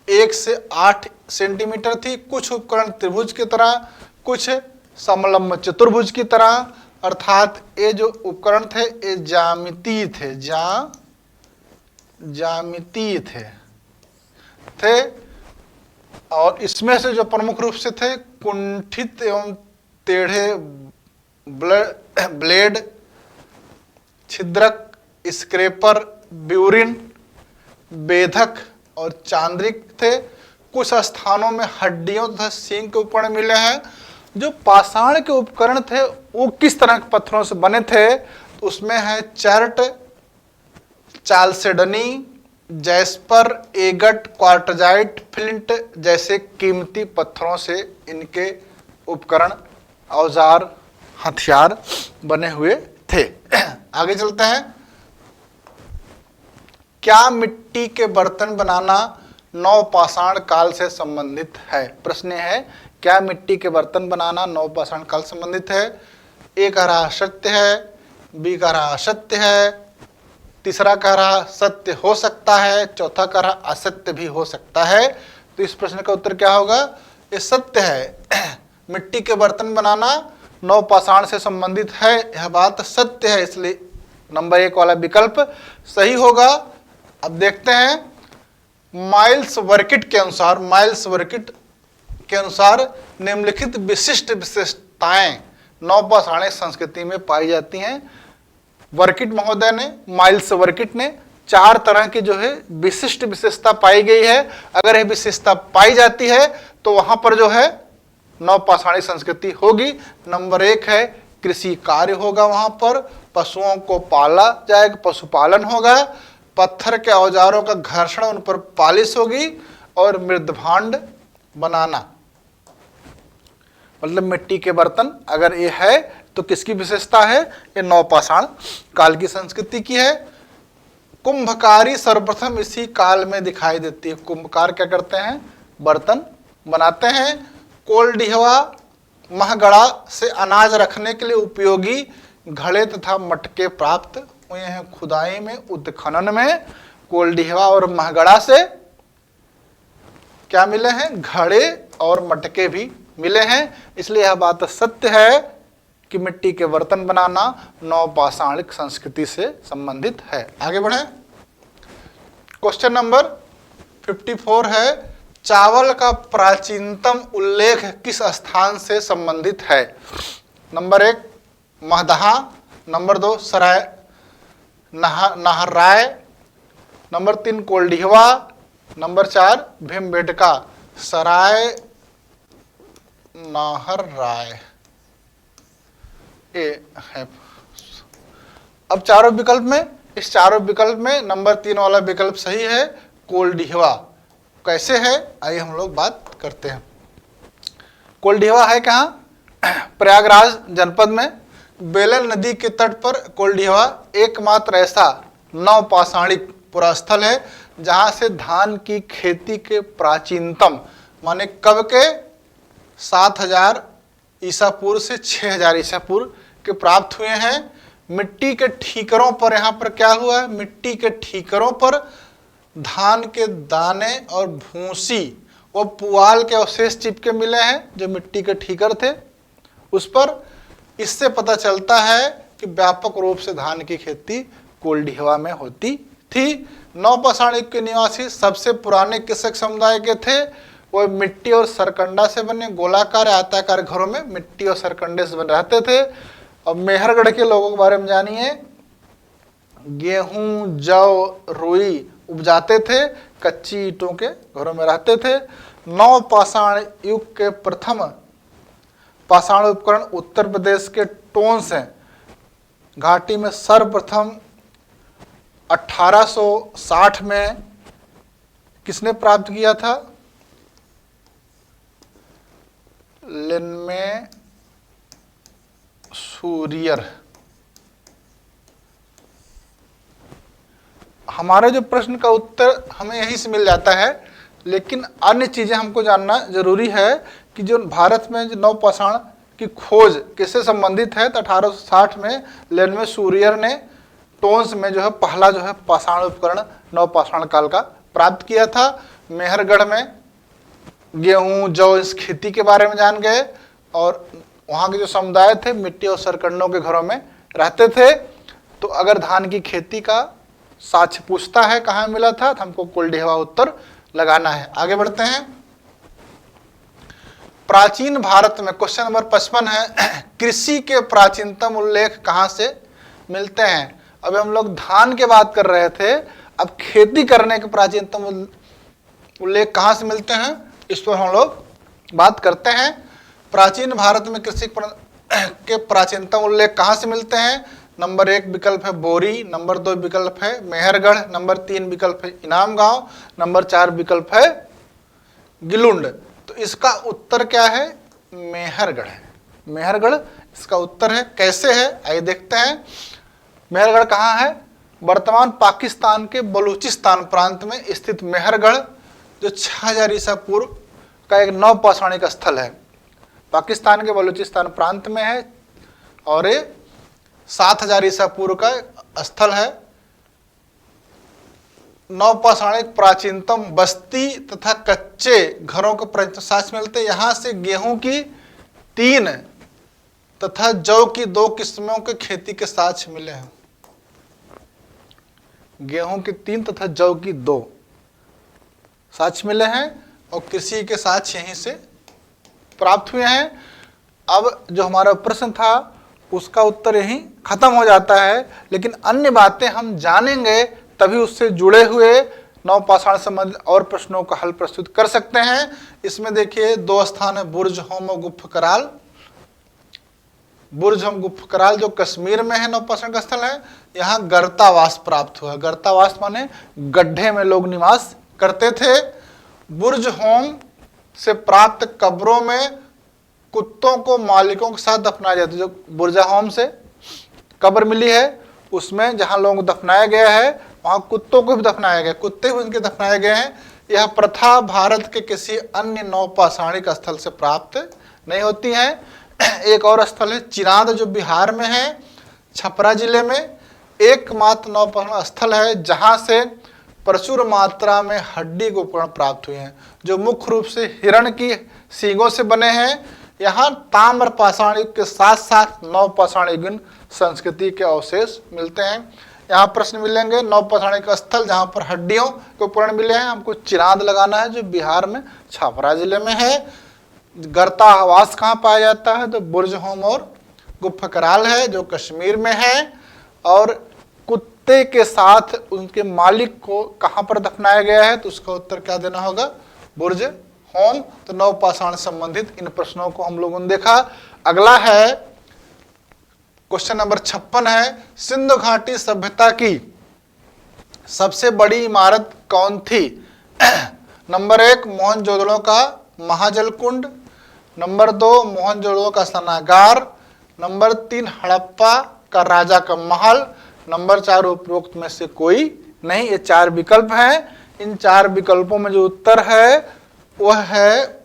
1 से 8 सेंटीमीटर थी। कुछ उपकरण त्रिभुज की तरह, कुछ समलंब चतुर्भुज की तरह, अर्थात ये जो उपकरण थे ये ज्यामितीय थे और इसमें से जो प्रमुख रूप से थे कुंठित एवं टेढ़े ब्लेड, छिद्रक, स्क्रेपर, ब्यूरिन, बेधक और चांद्रिक थे। कुछ स्थानों में हड्डियों तथा सींग के उपकरण मिले हैं। जो पाषाण के उपकरण थे वो किस तरह के पत्थरों से बने थे? तो उसमें है चर्ट, चालसेडनी, जैस्पर, एगट, क्वार्टजाइट, फ्लिंट जैसे कीमती पत्थरों से इनके उपकरण, औजार, हथियार बने हुए थे। आगे चलते हैं। क्या मिट्टी के बर्तन बनाना नव पाषाण काल से संबंधित है? प्रश्न है, क्या मिट्टी के बर्तन बनाना नव पाषाण काल संबंधित है? ए कह रहा सत्य है, बी कह रहा असत्य है, तीसरा कह रहा सत्य हो सकता है, चौथा कह रहा असत्य भी हो सकता है। तो इस प्रश्न का उत्तर क्या होगा? ये सत्य है। मिट्टी के बर्तन बनाना नव पाषाण से संबंधित है, यह बात सत्य है, इसलिए नंबर 1 वाला विकल्प सही होगा। अब देखते हैं माइल्स वर्किट के अनुसार निम्नलिखित विशिष्ट विशेषताएं नव पाषाणिक संस्कृति में पाई जाती हैं। माइल्स वर्किट ने 4 तरह की जो है विशिष्ट विशेषता पाई गई है। अगर यह विशेषता पाई जाती है तो वहां पर जो है नव पाषाणिक संस्कृति होगी। नंबर 1 है कृषि कार्य होगा, वहां पर पशुओं को पाला जाएगा, पशुपालन होगा, पत्थर के औजारों का घर्षण उन पर पालिश होगी और मृदभांड बनाना, मतलब मिट्टी के बर्तन अगर ये है तो किसकी विशेषता है? ये नव पाषाण काल की संस्कृति की है। कुंभकारी सर्वप्रथम इसी काल में दिखाई देती है। कुंभकार क्या करते हैं? बर्तन बनाते हैं। कोल्डिहवा महगढ़ा से अनाज रखने के लिए उपयोगी घड़े तथा मटके प्राप्त हुए हैं। खुदाई में, उत्खनन में कोल्डिहवा और महगढ़ा से क्या मिले हैं? घड़े और मटके भी मिले हैं। इसलिए यह बात सत्य है कि मिट्टी के बर्तन बनाना नव पाषाणिक संस्कृति से संबंधित है। आगे बढ़े। क्वेश्चन नंबर 54 है, चावल का प्राचीनतम उल्लेख किस स्थान से संबंधित है? नंबर 1 महदहा, नंबर 2 सराय नाहराय, नंबर 3 कोल्डिहवा, नंबर 4 भीमबेटका सराय नाहर राय ए है। अब चारों विकल्प में, इस चारों विकल्प में नंबर 3 वाला विकल्प सही है, कोल्डिहवा। कैसे है आइए हम लोग बात करते हैं। कोल्डिहवा है कहाँ? प्रयागराज जनपद में बेलन नदी के तट पर कोल्डिहवा एकमात्र ऐसा नवपाषाणिक पुरास्थल है जहां से धान की खेती के प्राचीनतम माने कब के 7000 ईसा पूर्व से 6000 ईसा पूर्व के प्राप्त हुए हैं। मिट्टी के ठीकरों पर, यहाँ पर क्या हुआ है, मिट्टी के ठीकरों पर धान के दाने और भूसी व पुआल के अवशेष चिपके मिले हैं जो मिट्टी के ठीकर थे उस पर। इससे पता चलता है कि व्यापक रूप से धान की खेती कोल्डिहवा में होती थी। नवपाषाण युग के निवासी सबसे पुराने कृषक समुदाय के थे। वो मिट्टी और सरकंडा से बने गोलाकार आयताकार घरों में मिट्टी और सरकंडे से बने रहते थे। और मेहरगढ़ के लोगों के बारे में जानिए। गेहूं, जौ, रुई उपजाते थे, कच्ची ईंटों के घरों में रहते थे। नवपाषाण युग के प्रथम पाषाण उपकरण उत्तर प्रदेश के टोंस हैं। घाटी में सर्वप्रथम 1860 में किसने प्राप्त किया था? लिनमे सूरियर। हमारे जो प्रश्न का उत्तर हमें यहीं से मिल जाता है, लेकिन अन्य चीजें हमको जानना जरूरी है कि जो भारत में जो नवपाषाण की खोज किससे संबंधित है। तो 1860 में लिनमे सूरियर ने टोंस में जो है पहला जो है पाषाण उपकरण नवपाषाण काल का प्राप्त किया था। मेहरगढ़ में गेहूं, जौ इस खेती के बारे में जान गए और वहाँ के जो समुदाय थे मिट्टी और सरकंडों के घरों में रहते थे। तो अगर धान की खेती का साक्ष्य पूछता है कहाँ मिला था, तो हमको कोल्डिहवा उत्तर लगाना है। आगे बढ़ते हैं। प्राचीन भारत में क्वेश्चन नंबर 55 है, कृषि के प्राचीनतम उल्लेख कहाँ से मिलते हैं? अभी हम लोग धान की बात कर रहे थे, अब खेती करने के प्राचीनतम उल्लेख कहाँ से मिलते हैं इस पर हम लोग बात करते हैं। प्राचीन भारत में कृषि के प्राचीनतम उल्लेख कहाँ से मिलते हैं? नंबर 1 विकल्प है बोरी, नंबर 2 विकल्प है मेहरगढ़, नंबर 3 विकल्प है इनाम गांव, नंबर 4 विकल्प है गिलुंड। तो इसका उत्तर क्या है? मेहरगढ़ है। मेहरगढ़ इसका उत्तर है। कैसे है आइए देखते हैं। मेहरगढ़ कहाँ है? वर्तमान पाकिस्तान के बलूचिस्तान प्रांत में स्थित मेहरगढ़ जो 6000 ईसा पूर्व का एक नवपाषाणिक स्थल है। पाकिस्तान के बलूचिस्तान प्रांत में है और ये 7000 ईसा पूर्व का स्थल है। नवपाषाणिक प्राचीनतम बस्ती तथा कच्चे घरों के साक्ष्य मिलते। यहाँ से गेहूं की 3 तथा जौ की 2 किस्मों के खेती के साक्ष्य मिले हैं। गेहूं की 3 तथा जौ की 2 साक्ष्य मिले हैं और कृषि के साक्ष्य यहीं से प्राप्त हुए हैं। अब जो हमारा प्रश्न था उसका उत्तर यहीं खत्म हो जाता है, लेकिन अन्य बातें हम जानेंगे तभी उससे जुड़े हुए नवपाषाण संबंधित और प्रश्नों का हल प्रस्तुत कर सकते हैं। इसमें देखिए 2 स्थान है, बुर्ज होम और गुफ कराल। बुर्ज होम गुफ कराल जो कश्मीर में है नवपाषाण का स्थल है। यहाँ गर्तावास प्राप्त हुआ। गर्तावास माने गड्ढे में लोग निवास करते थे। बुर्ज होम से प्राप्त कब्रों में कुत्तों को मालिकों के साथ दफनाया जाता है। जो बुर्जा होम से कब्र मिली है उसमें जहां लोग दफनाया गया है वहां कुत्तों को भी दफनाया गया, कुत्ते भी उनके दफनाए गए हैं। यह प्रथा भारत के किसी अन्य नवपाषाणिक स्थल से प्राप्त नहीं होती है। एक और स्थल है चिरांद जो बिहार में है, छपरा जिले में एकमात्र नवपाषाण स्थल है जहां से प्रचुर मात्रा में हड्डी के उपकरण प्राप्त हुए हैं जो मुख्य रूप से हिरण की सींगों से बने हैं। यहाँ ताम्र पाषाण युग के साथ साथ नवपाषाण युगीन संस्कृति के अवशेष मिलते हैं। यहाँ प्रश्न मिलेंगे नवपाषाणिक स्थल जहाँ पर हड्डियों के उपकरण मिले हैं। हमको चिरांद लगाना है जो बिहार में छपरा जिले में है। गर्तावास कहाँ पाया जाता है? तो बुर्ज होम और गुफ कराल है जो कश्मीर में है। और कुत्ते के साथ उनके मालिक को कहां पर दफनाया गया है? तो उसका उत्तर क्या देना होगा? बुर्ज होम। तो नवपाषाण संबंधित इन प्रश्नों को हम लोगों ने देखा। अगला है क्वेश्चन नंबर 56 है, सिंधु घाटी सभ्यता की सबसे बड़ी इमारत कौन थी? नंबर 1 मोहनजोदड़ो का महाजल कुंड, नंबर 2 मोहनजोदड़ो का स्नानागार, नंबर 3 हड़प्पा का राजा का महल, नंबर 4 उपरोक्त में से कोई नहीं। ये 4 विकल्प हैं। इन 4 विकल्पों में जो उत्तर है वह है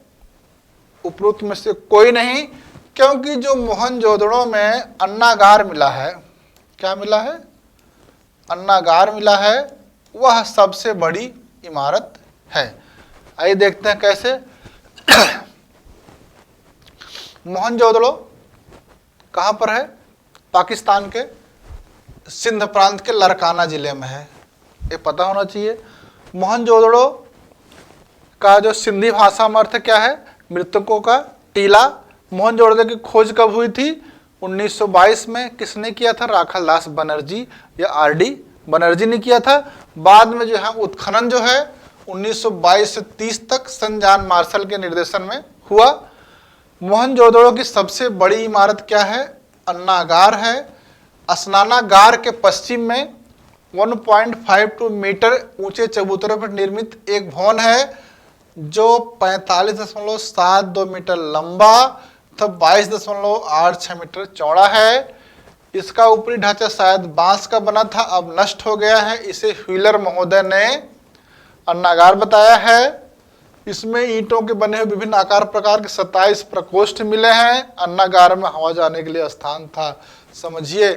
उपरोक्त में से कोई नहीं, क्योंकि जो मोहनजोदड़ो में अन्नागार मिला है, क्या मिला है? अन्नागार मिला है, वह सबसे बड़ी इमारत है। आइए देखते हैं कैसे। मोहनजोदड़ो कहां पर है? पाकिस्तान के सिंध प्रांत के लरकाना जिले में है, ये पता होना चाहिए। मोहनजोदड़ो का जो सिंधी भाषा में अर्थ क्या है? मृतकों का टीला। मोहनजोदड़ो की खोज कब हुई थी? 1922 में। किसने किया था? राखालदास बनर्जी या आरडी बनर्जी ने किया था। बाद में जो है उत्खनन जो है 1922 से 30 तक सन जॉन मार्शल के निर्देशन में हुआ। मोहनजोदड़ो की सबसे बड़ी इमारत क्या है? अन्नागार है। स्नानागार के पश्चिम में 1.52 मीटर ऊंचे चबूतरों पर निर्मित एक भवन है जो 45.72 मीटर लंबा तथा 22.86 मीटर चौड़ा है। इसका ऊपरी ढांचा शायद बांस का बना था, अब नष्ट हो गया है। इसे व्हीलर महोदय ने अन्नागार बताया है। इसमें ईंटों के बने हुए विभिन्न आकार प्रकार के 27 प्रकोष्ठ मिले हैं। अन्नागार में हवा जाने के लिए स्थान था। समझिए,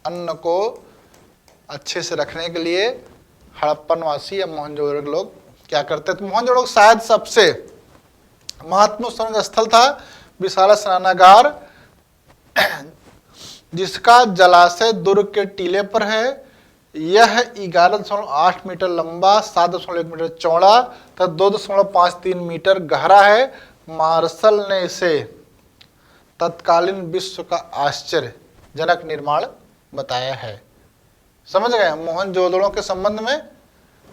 अन्न को अच्छे से रखने के लिए हड़प्पन वासी या मोहनजोदड़ो के लोग क्या करते थे? मोहनजोदड़ो शायद सबसे महत्वपूर्ण स्वर्ग स्थल था विशाल स्नानागार, जिसका जलाशय दुर्ग के टीले पर है। यह 11.8 मीटर लंबा, 7.1 मीटर चौड़ा तथा 2.53 मीटर गहरा है। मार्शल ने इसे तत्कालीन विश्व का आश्चर्यजनक निर्माण बताया है। समझ गए? मोहनजोदड़ो के संबंध में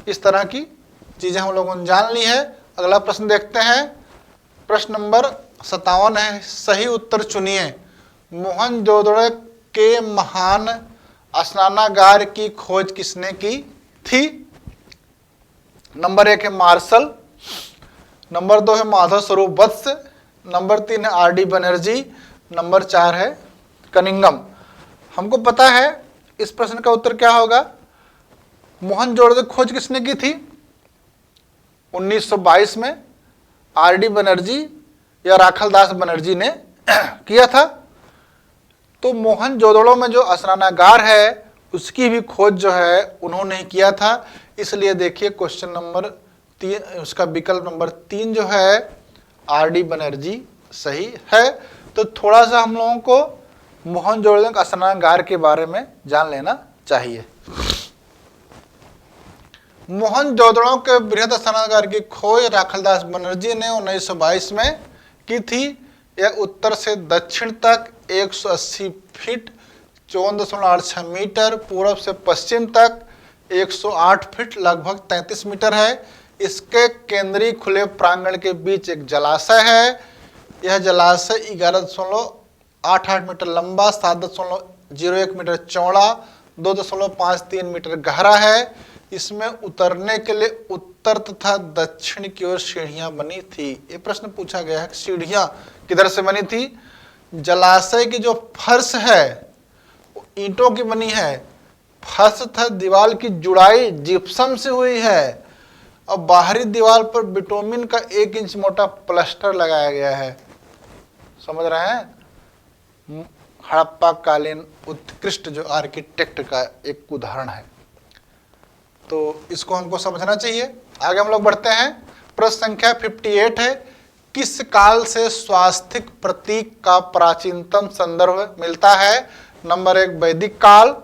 इस तरह की चीजें हम लोगों ने जान ली है। अगला प्रश्न देखते हैं। प्रश्न नंबर 57 है, सही उत्तर चुनिए। मोहनजोदड़ो के महान स्नानागार की खोज किसने की थी? नंबर 1 है मार्शल, नंबर 2 है माधव स्वरूप वत्स, नंबर 3 है आरडी बनर्जी, नंबर 4 है कनिंघम। हमको पता है इस प्रश्न का उत्तर क्या होगा। मोहनजोदड़ो की खोज किसने की थी? 1922 में आरडी बनर्जी या राखालदास बनर्जी ने किया था। तो मोहनजोदड़ो में जो स्नानागार है उसकी भी खोज जो है उन्होंने ही किया था। इसलिए देखिए क्वेश्चन नंबर 3, उसका विकल्प नंबर 3 जो है आरडी बनर्जी सही है। तो थोड़ा सा हम लोगों को मोहनजोदड़ो के स्नानागार के बारे में जान लेना चाहिए। मोहनजोदड़ो के बृहद स्नानागार की खोज राखालदास बनर्जी ने 1922 में की थी। यह उत्तर से दक्षिण तक 180 फीट 54.86 मीटर, पूर्व से पश्चिम तक 108 फीट लगभग 33 मीटर है। इसके केंद्रीय खुले प्रांगण के बीच एक जलाशय है। यह जलाशय 11.88 मीटर लंबा, 7.01 मीटर चौड़ा, 2.53 मीटर गहरा है। इसमें उतरने के लिए उत्तर तथा दक्षिण की ओर सीढ़ियां बनी थी। ये प्रश्न पूछा गया है, सीढ़ियां किधर से बनी थी? जलाशय की जो फर्श है वो ईंटों की बनी है। फर्श तथा दीवार की जुड़ाई जिप्सम से हुई है और बाहरी दीवार पर बिटोमिन का 1 इंच मोटा प्लास्टर लगाया गया है। समझ रहे हैं? हड़प्पा कालीन उत्कृष्ट जो आर्किटेक्ट का एक उदाहरण है। तो इसको हमको समझना चाहिए। आगे हम लोग बढ़ते हैं। प्रश्न संख्या 58 है, किस काल से स्वास्तिक प्रतीक का प्राचीनतम संदर्भ मिलता है? नंबर 1 वैदिक काल,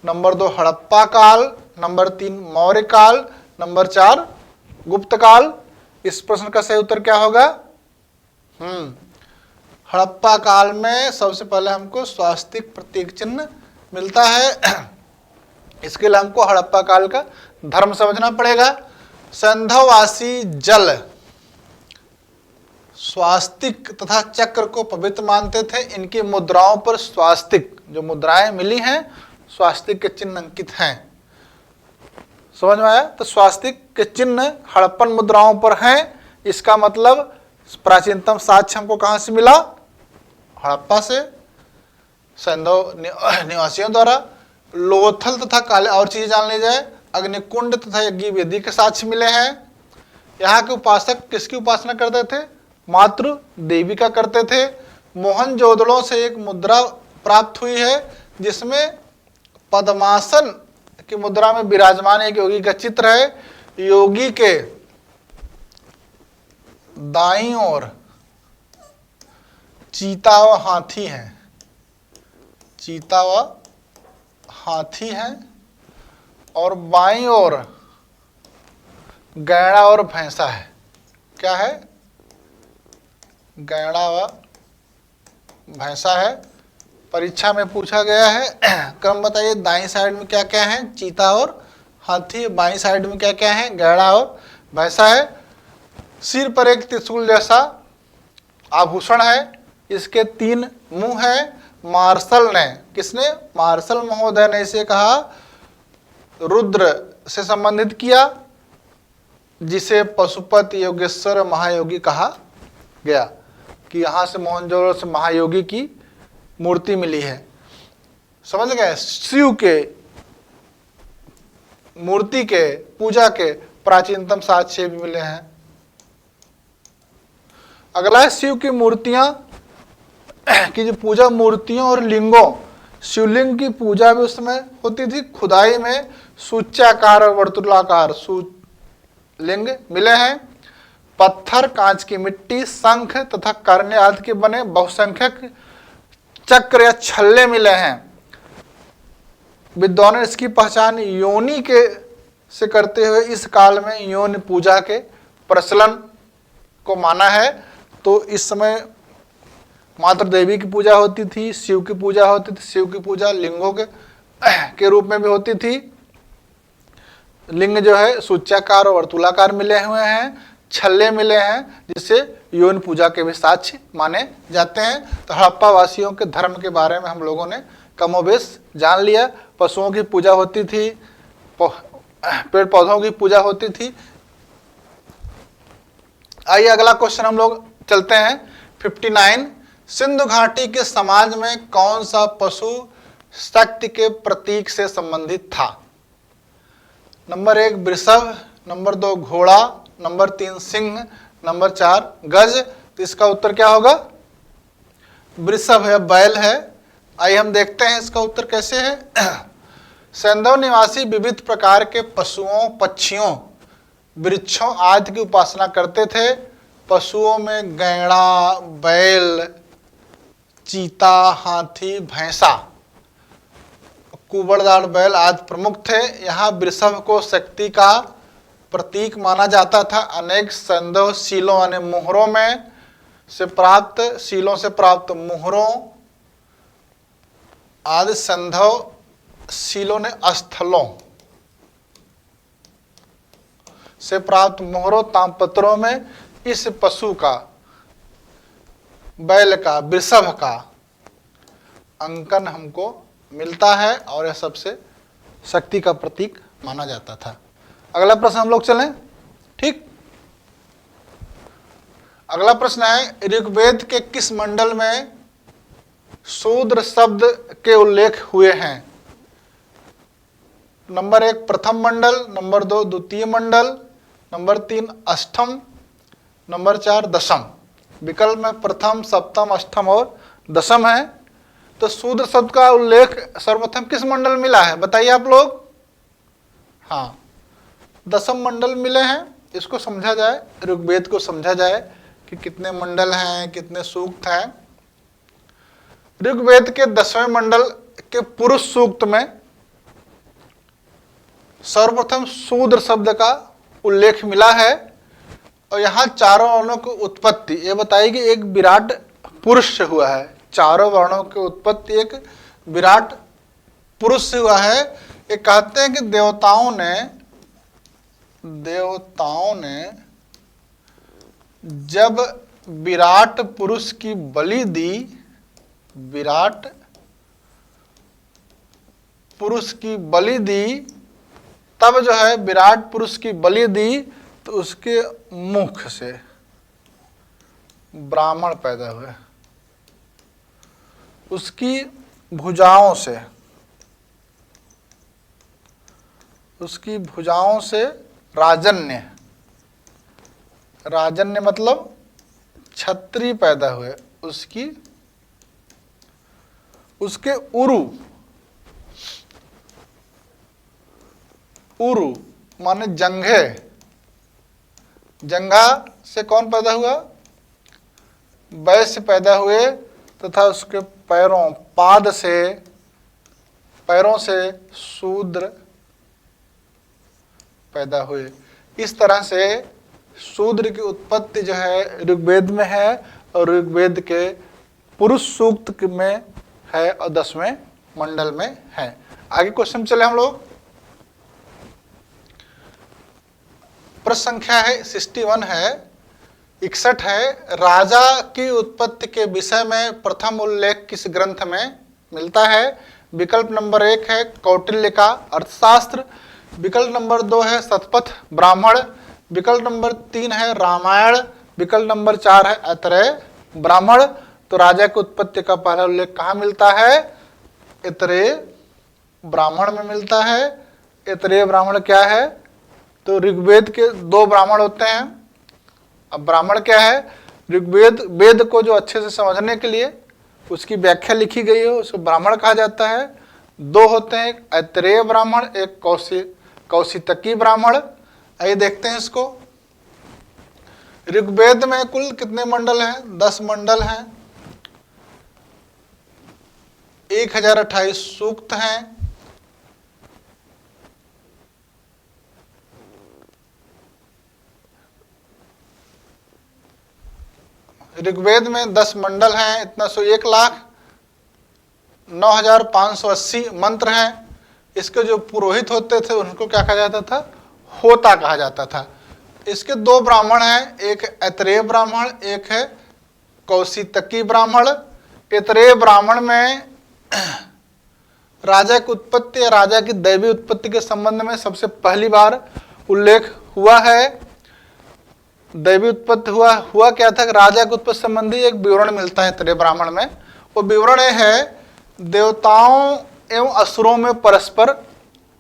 नंबर 2 हड़प्पा काल, नंबर 3 मौर्य काल, नंबर 4 गुप्त काल। इस प्रश्न का सही उत्तर क्या होगा? हड़प्पा काल में सबसे पहले हमको स्वास्तिक प्रतीक चिन्ह मिलता है। इसके लिए हमको हड़प्पा काल का धर्म समझना पड़ेगा। सिंधुवासी जल, स्वास्तिक तथा चक्र को पवित्र मानते थे। इनकी मुद्राओं पर स्वास्तिक, जो मुद्राएं मिली हैं, स्वास्तिक के चिन्ह अंकित हैं। समझ में आया? तो स्वास्तिक के चिन्ह हड़प्पन मुद्राओं पर हैं। इसका मतलब प्राचीनतम साक्ष्य हमको कहां से मिला? हड़प्पा से, सिंधु निवासियों द्वारा। लोथल तथा काले, और चीजें जान ली जाए, अग्निकुंड तथा यज्ञ वेदी के साक्ष्य मिले हैं। यहाँ के उपासक किसकी उपासना करते थे? मातृ देवी का करते थे। मोहनजोदड़ो से एक मुद्रा प्राप्त हुई है जिसमें पद्मासन की मुद्रा में विराजमान एक योगी का चित्र है। योगी के दाईं ओर चीता व हाथी है, चीता व हाथी है, और बाईं ओर गैड़ा और भैंसा है। क्या है? गैड़ा व भैंसा है। परीक्षा में पूछा गया है। क्रम बताइए, दाईं साइड में क्या क्या है? चीता और हाथी। बाईं साइड में क्या क्या है? गैड़ा और भैंसा है। सिर पर एक त्रिशूल जैसा आभूषण है। इसके 3 मुंह है। मार्शल ने, किसने? मार्शल महोदय ने इसे कहा, रुद्र से संबंधित किया, जिसे पशुपति योगेश्वर महायोगी कहा गया, कि यहां से मोहनजोदड़ो से महायोगी की मूर्ति मिली है। समझ गए? शिव के मूर्ति के पूजा के प्राचीनतम साक्ष्य भी मिले हैं। अगला है शिव की मूर्तियां की जो पूजा, मूर्तियों और लिंगों। शिवलिंग की पूजा भी उस समय होती थी। खुदाई में सूच्याकार और वर्तुलाकार लिंग मिले हैं। पत्थर, कांच की मिट्टी, शंख तथा कर्ण्य आदि के बने बहुसंख्यक चक्र या छल्ले मिले हैं। विद्वानों ने इसकी पहचान योनि के से करते हुए इस काल में योनि पूजा के प्रचलन को माना है। तो इस समय मातृ देवी की पूजा होती थी, शिव की पूजा होती थी। शिव की पूजा लिंगों के रूप में भी होती थी। लिंग जो है सूच्याकार और वर्तुलाकार मिले हुए हैं, छल्ले मिले हैं, जिससे यौन पूजा के भी साक्ष्य माने जाते हैं। तो हड़प्पा वासियों के धर्म के बारे में हम लोगों ने कमोबेश जान लिया। पशुओं की पूजा होती थी, पेड़ पौधों की पूजा होती थी। आइए अगला क्वेश्चन हम लोग चलते हैं। 59, सिंधु घाटी के समाज में कौन सा पशु शक्ति के प्रतीक से संबंधित था? नंबर 1 वृषभ, नंबर 2 घोड़ा, नंबर 3 सिंह, नंबर 4 गज। तो इसका उत्तर क्या होगा? वृषभ है, बैल है। आइए हम देखते हैं इसका उत्तर कैसे है। सिंधु निवासी विविध प्रकार के पशुओं, पक्षियों, वृक्षों आदि की उपासना करते थे। पशुओं में गैड़ा, बैल, चीता, हाथी, भैंसा, कुबड़दार बैल आदि प्रमुख थे। यहाँ वृषभ को शक्ति का प्रतीक माना जाता था। अनेक सिंधु शीलों यानी मुहरों में से प्राप्त, शीलों से प्राप्त मुहरों आदि सिंधु शीलों ने स्थलों से प्राप्त मुहरों, तामपत्रों में इस पशु का, बैल का, वृषभ का अंकन हमको मिलता है और यह सबसे शक्ति का प्रतीक माना जाता था। अगला प्रश्न हम लोग चलें। ठीक, अगला प्रश्न है, ऋग्वेद के किस मंडल में शूद्र शब्द के उल्लेख हुए हैं? नंबर 1 प्रथम मंडल, नंबर 2 द्वितीय मंडल, नंबर 3 अष्टम, नंबर 4 दशम। विकल्प में प्रथम, सप्तम, अष्टम और दशम है। तो शूद्र शब्द का उल्लेख सर्वप्रथम किस मंडल मिला है? बताइए आप लोग। हाँ, दशम मंडल मिले हैं। इसको समझा जाए, ऋग्वेद को समझा जाए कि कितने मंडल हैं, कितने सूक्त हैं। ऋग्वेद के 10वें मंडल के पुरुष सूक्त में सर्वप्रथम शूद्र शब्द का उल्लेख मिला है। और यहाँ चारों वर्णों की उत्पत्ति ये बताई कि एक विराट पुरुष से हुआ है। चारों वर्णों की उत्पत्ति एक विराट पुरुष से हुआ है। ये कहते हैं कि देवताओं ने जब विराट पुरुष की बलि दी, विराट पुरुष की बलि दी, तब जो है विराट पुरुष की बलि दी तो उसके मुख से ब्राह्मण पैदा हुए, उसकी भुजाओं से, उसकी भुजाओं से राजन्य, राजन्य मतलब क्षत्रिय पैदा हुए, उसके उरु, उरु माने जंघे, जंघा से कौन पैदा हुआ? वैश्य पैदा हुए, तथा उसके पैरों, पाद से, पैरों से शूद्र पैदा हुए। इस तरह से शूद्र की उत्पत्ति जो है ऋग्वेद में है, और ऋग्वेद के पुरुष सूक्त में है और 10वें मंडल में है। आगे क्वेश्चन चले हम लोग। प्रश्न संख्या है 61 है, 61 है। राजा की उत्पत्ति के विषय में प्रथम उल्लेख किस ग्रंथ में मिलता है? विकल्प नंबर 1 है कौटिल्य का अर्थशास्त्र, विकल्प नंबर 2 है शतपथ ब्राह्मण, विकल्प नंबर 3 है रामायण, विकल्प नंबर 4 है ऐतरेय ब्राह्मण। तो राजा की उत्पत्ति का पहला उल्लेख कहाँ मिलता है? ऐतरेय ब्राह्मण में मिलता है। ऐतरेय ब्राह्मण क्या है? तो ऋग्वेद के 2 ब्राह्मण होते हैं। अब ब्राह्मण क्या है? ऋग्वेद, वेद को जो अच्छे से समझने के लिए उसकी व्याख्या लिखी गई है, उसको ब्राह्मण कहा जाता है। 2 होते हैं, एक ऐतरेय ब्राह्मण, एक कौशितकी ब्राह्मण। आइए देखते हैं इसको। ऋग्वेद में कुल कितने मंडल हैं? 10 मंडल हैं, 1028 सूक्त हैं, ऋग्वेद में 10 मंडल हैं, इतना सो 1,09,580 मंत्र हैं। इसके जो पुरोहित होते थे उनको क्या कहा जाता था? होता कहा जाता था। इसके 2 ब्राह्मण हैं, एक ऐतरेय ब्राह्मण, एक है कौशितकी ब्राह्मण। ऐतरेय ब्राह्मण में राजा की उत्पत्ति या राजा की दैवी उत्पत्ति के संबंध में सबसे पहली बार उल्लेख हुआ है। दैवी उत्पत्ति हुआ क्या था? राजा की उत्पत्ति संबंधी एक विवरण मिलता है ऐतरेय ब्राह्मण में। वो विवरण है, देवताओं एवं असुरों में परस्पर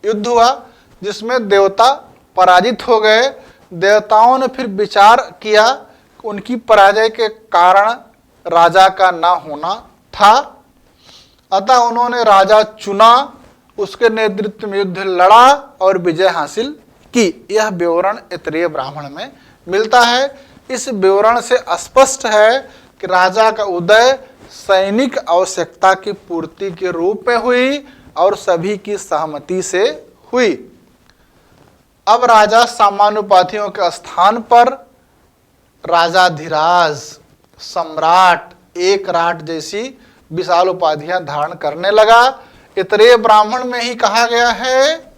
युद्ध हुआ, जिसमें देवता पराजित हो गए। देवताओं ने फिर विचार किया, उनकी पराजय के कारण राजा का ना होना था, अतः उन्होंने राजा चुना, उसके नेतृत्व में युद्ध लड़ा और विजय हासिल की। यह विवरण ऐतरेय ब्राह्मण में मिलता है। इस विवरण से स्पष्ट है कि राजा का उदय सैनिक आवश्यकता की पूर्ति के रूप में हुई और सभी की सहमति से हुई। अब राजा सामान्य उपाधियों के स्थान पर राजाधिराज, सम्राट, एकराट जैसी विशाल उपाधियां धारण करने लगा। ऐतरेय ब्राह्मण में ही कहा गया है,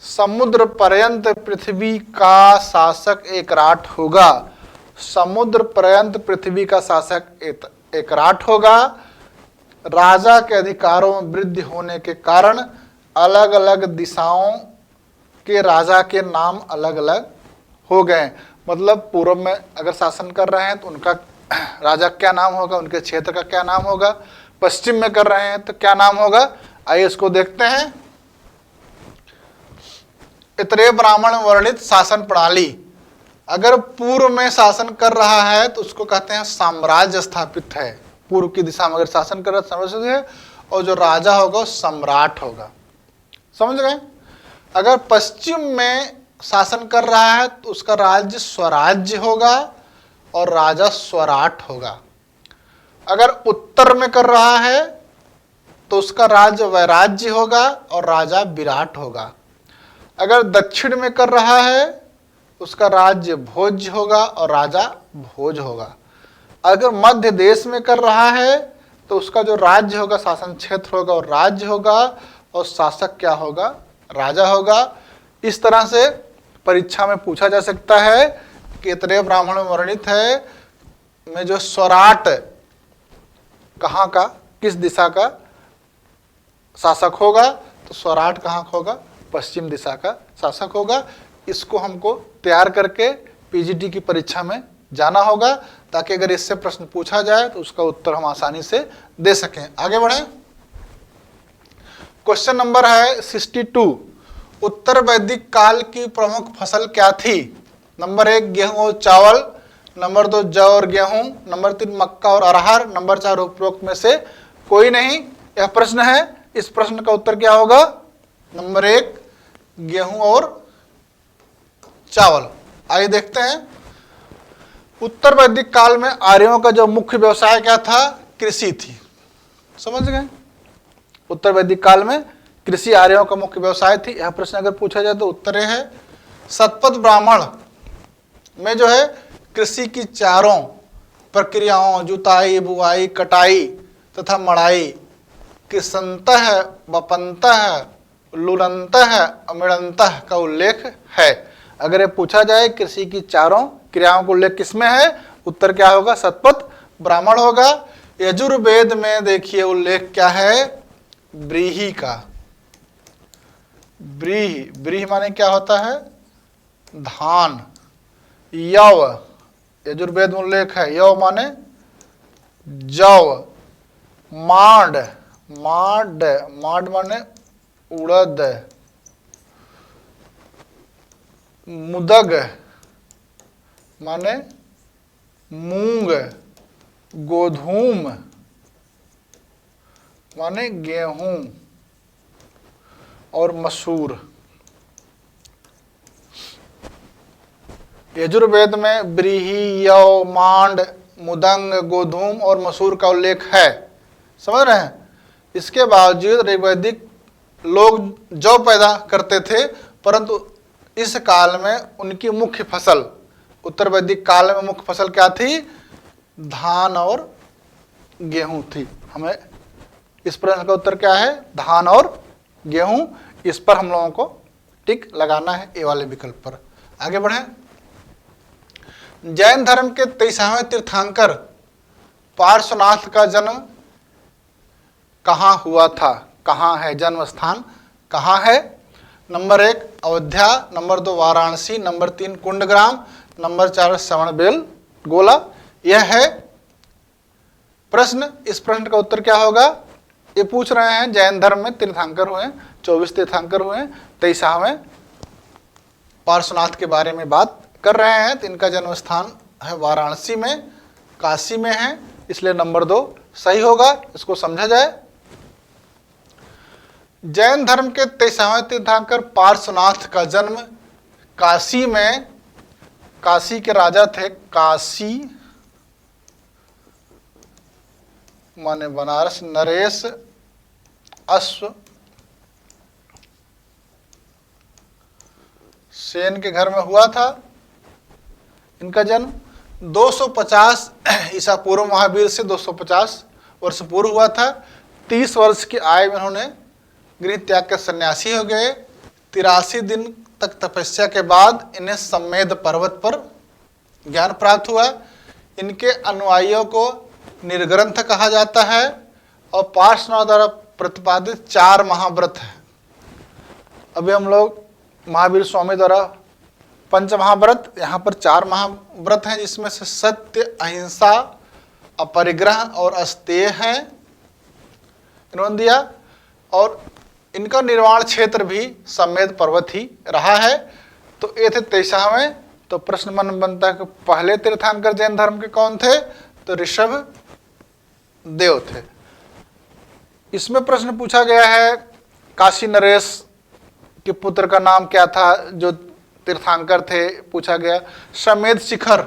समुद्र पर्यंत पृथ्वी का शासक एकराट होगा। समुद्र पर्यंत पृथ्वी का शासक एकराट होगा। राजा के अधिकारों में वृद्धि होने के कारण अलग अलग दिशाओं के राजा के नाम अलग अलग हो गए। मतलब पूर्व में अगर शासन कर रहे हैं तो उनका राजा क्या नाम होगा, उनके क्षेत्र का क्या नाम होगा। पश्चिम में कर रहे हैं तो क्या नाम होगा। आइए इसको देखते हैं। ऐतरेय ब्राह्मण वर्णित शासन प्रणाली, अगर पूर्व में शासन कर रहा है तो उसको कहते हैं साम्राज्य स्थापित है। पूर्व की दिशा में अगर शासन कर रहा है साम्राज्य है, और जो राजा होगा वो सम्राट होगा। समझ गए? अगर पश्चिम में शासन कर रहा है तो उसका राज्य स्वराज्य होगा और राजा स्वराट होगा। अगर उत्तर में कर रहा है तो उसका राज्य वैराज्य होगा और राजा विराट होगा। अगर दक्षिण में कर रहा है उसका राज्य भोज्य होगा और राजा भोज होगा। अगर मध्य देश में कर रहा है तो उसका जो राज्य होगा, शासन क्षेत्र होगा और राज्य होगा, और शासक क्या होगा? राजा होगा। इस तरह से परीक्षा में पूछा जा सकता है कि इतने ब्राह्मण में वर्णित है में जो स्वराट कहाँ का, किस दिशा का शासक होगा, तो स्वराट कहाँ का होगा, पश्चिम दिशा का शासक होगा। इसको हमको तैयार करके पीजीटी की परीक्षा में जाना होगा, ताकि अगर इससे प्रश्न पूछा जाए तो उसका उत्तर हम आसानी से दे सकें। आगे बढ़े। क्वेश्चन नंबर है 62। उत्तर वैदिक काल की प्रमुख फसल क्या थी? नंबर 1 गेहूं और चावल, नंबर 2 जौ और गेहूं, नंबर 3 मक्का और अरहर, नंबर 4 उपरोक्त में से कोई नहीं। यह प्रश्न है, इस प्रश्न का उत्तर क्या होगा? नंबर 1 गेहूं और चावल। आइए देखते हैं। उत्तर वैदिक काल में आर्यों का जो मुख्य व्यवसाय क्या था? कृषि थी। समझ गए? उत्तर वैदिक काल में कृषि आर्यों का मुख्य व्यवसाय थी। यह प्रश्न अगर पूछा जाए तो उत्तर है शतपथ ब्राह्मण में जो है कृषि की चारों प्रक्रियाओं, जुताई, बुआई, कटाई तथा मड़ाई, कृषंतः, वपंतः, लुरंतः, अमिड़ंतः का उल्लेख है। अगर ये पूछा जाए कृषि की चारों क्रियाओं का उल्लेख किसमें है, उत्तर क्या होगा? शतपथ ब्राह्मण होगा। यजुर्वेद में देखिए उल्लेख क्या है? व्रीहि का। व्रीहि, व्रीहि माने क्या होता है? धान। यव, यजुर्वेद में उल्लेख है, यव माने जौ। माड, माड, माड माने उड़द। मुदग माने मूंग। गोधूम माने गेहूं और मसूर। यजुर्वेद में व्रीहि, यव, मांड, मुदंग, गोधूम और मसूर का उल्लेख है। समझ रहे हैं? इसके बावजूद ऋग्वैदिक लोग जौ पैदा करते थे, परंतु इस काल में उनकी मुख्य फसल, उत्तर वैदिक काल में मुख्य फसल क्या थी? धान और गेहूं थी। हमें इस प्रश्न का उत्तर क्या है? धान और गेहूं। इस पर हम लोगों को टिक लगाना है, ए वाले विकल्प पर। आगे बढ़ें। जैन धर्म के 23वें तीर्थंकर पार्श्वनाथ का जन्म कहाँ हुआ था? कहाँ है जन्म स्थान, कहाँ है? Number 1 Ayodhya, number 2 Varanasi, number 3 Kundagram, number 4 Shravanabelagola. यह है प्रश्न। इस प्रश्न का उत्तर क्या होगा? ये पूछ रहे हैं जैन धर्म में तीर्थंकर हुए, 24 तीर्थंकर हुए, 23वें पार्श्वनाथ के बारे में बात कर रहे हैं। तो इनका जन्म स्थान है वाराणसी में, काशी में है, इसलिए नंबर 2 सही होगा। इसको समझा जाए। जैन धर्म के 23वें तीर्थंकर पार्श्वनाथ का जन्म काशी में, काशी के राजा थे काशी माने बनारस, नरेश अश्व सेन के घर में हुआ था। इनका जन्म 250 ईसा पूर्व महावीर से 250 वर्ष पूर्व हुआ था। 30 वर्ष की आयु में उन्होंने गृह त्याग कर सन्यासी हो गए। 83 दिन तक तपस्या के बाद इन्हें सम्मेद पर्वत पर ज्ञान प्राप्त हुआ। इनके अनुयायियों को निर्ग्रंथ कहा जाता है और पार्श्वनाथ द्वारा प्रतिपादित 4 महाव्रत है। अभी हम लोग महावीर स्वामी द्वारा पंच महाव्रत, यहाँ पर 4 महाव्रत हैं, जिसमें से सत्य, अहिंसा, अपरिग्रह और अस्तेय हैं, इन्होंने दिया। और इनका निर्वाण क्षेत्र भी सम्मेद पर्वत ही रहा है। तो ये थे 23वें। तो प्रश्न मन बनता है कि पहले तीर्थंकर जैन धर्म के कौन थे? तो ऋषभ देव थे। इसमें प्रश्न पूछा गया है काशी नरेश के पुत्र का नाम क्या था जो तीर्थंकर थे, पूछा गया। सम्मेद शिखर